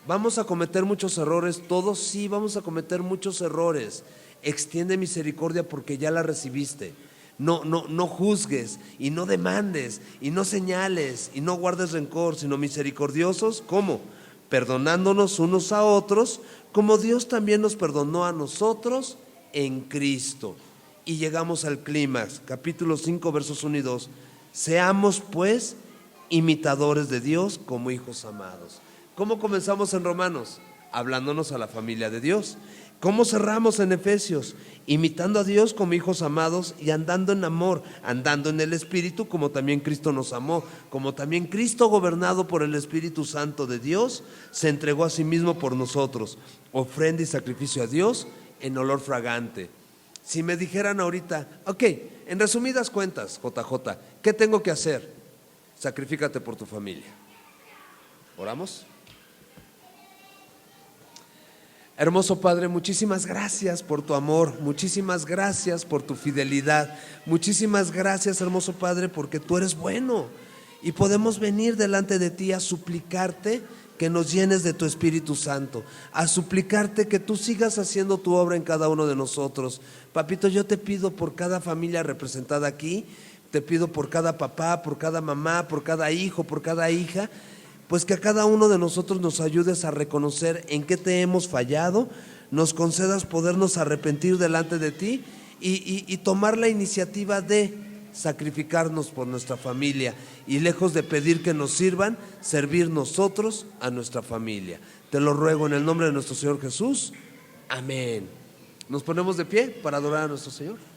Vamos a cometer muchos errores, todos sí vamos a cometer muchos errores. Extiende misericordia porque ya la recibiste. No juzgues y no demandes y no señales y no guardes rencor, sino misericordiosos. ¿Cómo? Perdonándonos unos a otros, como Dios también nos perdonó a nosotros en Cristo. Y llegamos al clímax, capítulo 5, versos 1 y 2. Seamos pues imitadores de Dios como hijos amados. ¿Cómo comenzamos en Romanos? Hablándonos a la familia de Dios. ¿Cómo cerramos en Efesios? Imitando a Dios como hijos amados y andando en amor, andando en el Espíritu como también Cristo nos amó, como también Cristo, gobernado por el Espíritu Santo de Dios, se entregó a sí mismo por nosotros, ofrenda y sacrificio a Dios en olor fragante. Si me dijeran ahorita, ok, en resumidas cuentas, JJ, ¿qué tengo que hacer? Sacrifícate por tu familia. ¿Oramos? Hermoso Padre, muchísimas gracias por tu amor, muchísimas gracias por tu fidelidad, muchísimas gracias, hermoso Padre, porque tú eres bueno y podemos venir delante de ti a suplicarte que nos llenes de tu Espíritu Santo, a suplicarte que tú sigas haciendo tu obra en cada uno de nosotros. Papito, yo te pido por cada familia representada aquí, te pido por cada papá, por cada mamá, por cada hijo, por cada hija, pues que a cada uno de nosotros nos ayudes a reconocer en qué te hemos fallado, nos concedas podernos arrepentir delante de ti y tomar la iniciativa de sacrificarnos por nuestra familia y lejos de pedir que nos sirvan, servir nosotros a nuestra familia. Te lo ruego en el nombre de nuestro Señor Jesús. Amén. Nos ponemos de pie para adorar a nuestro Señor.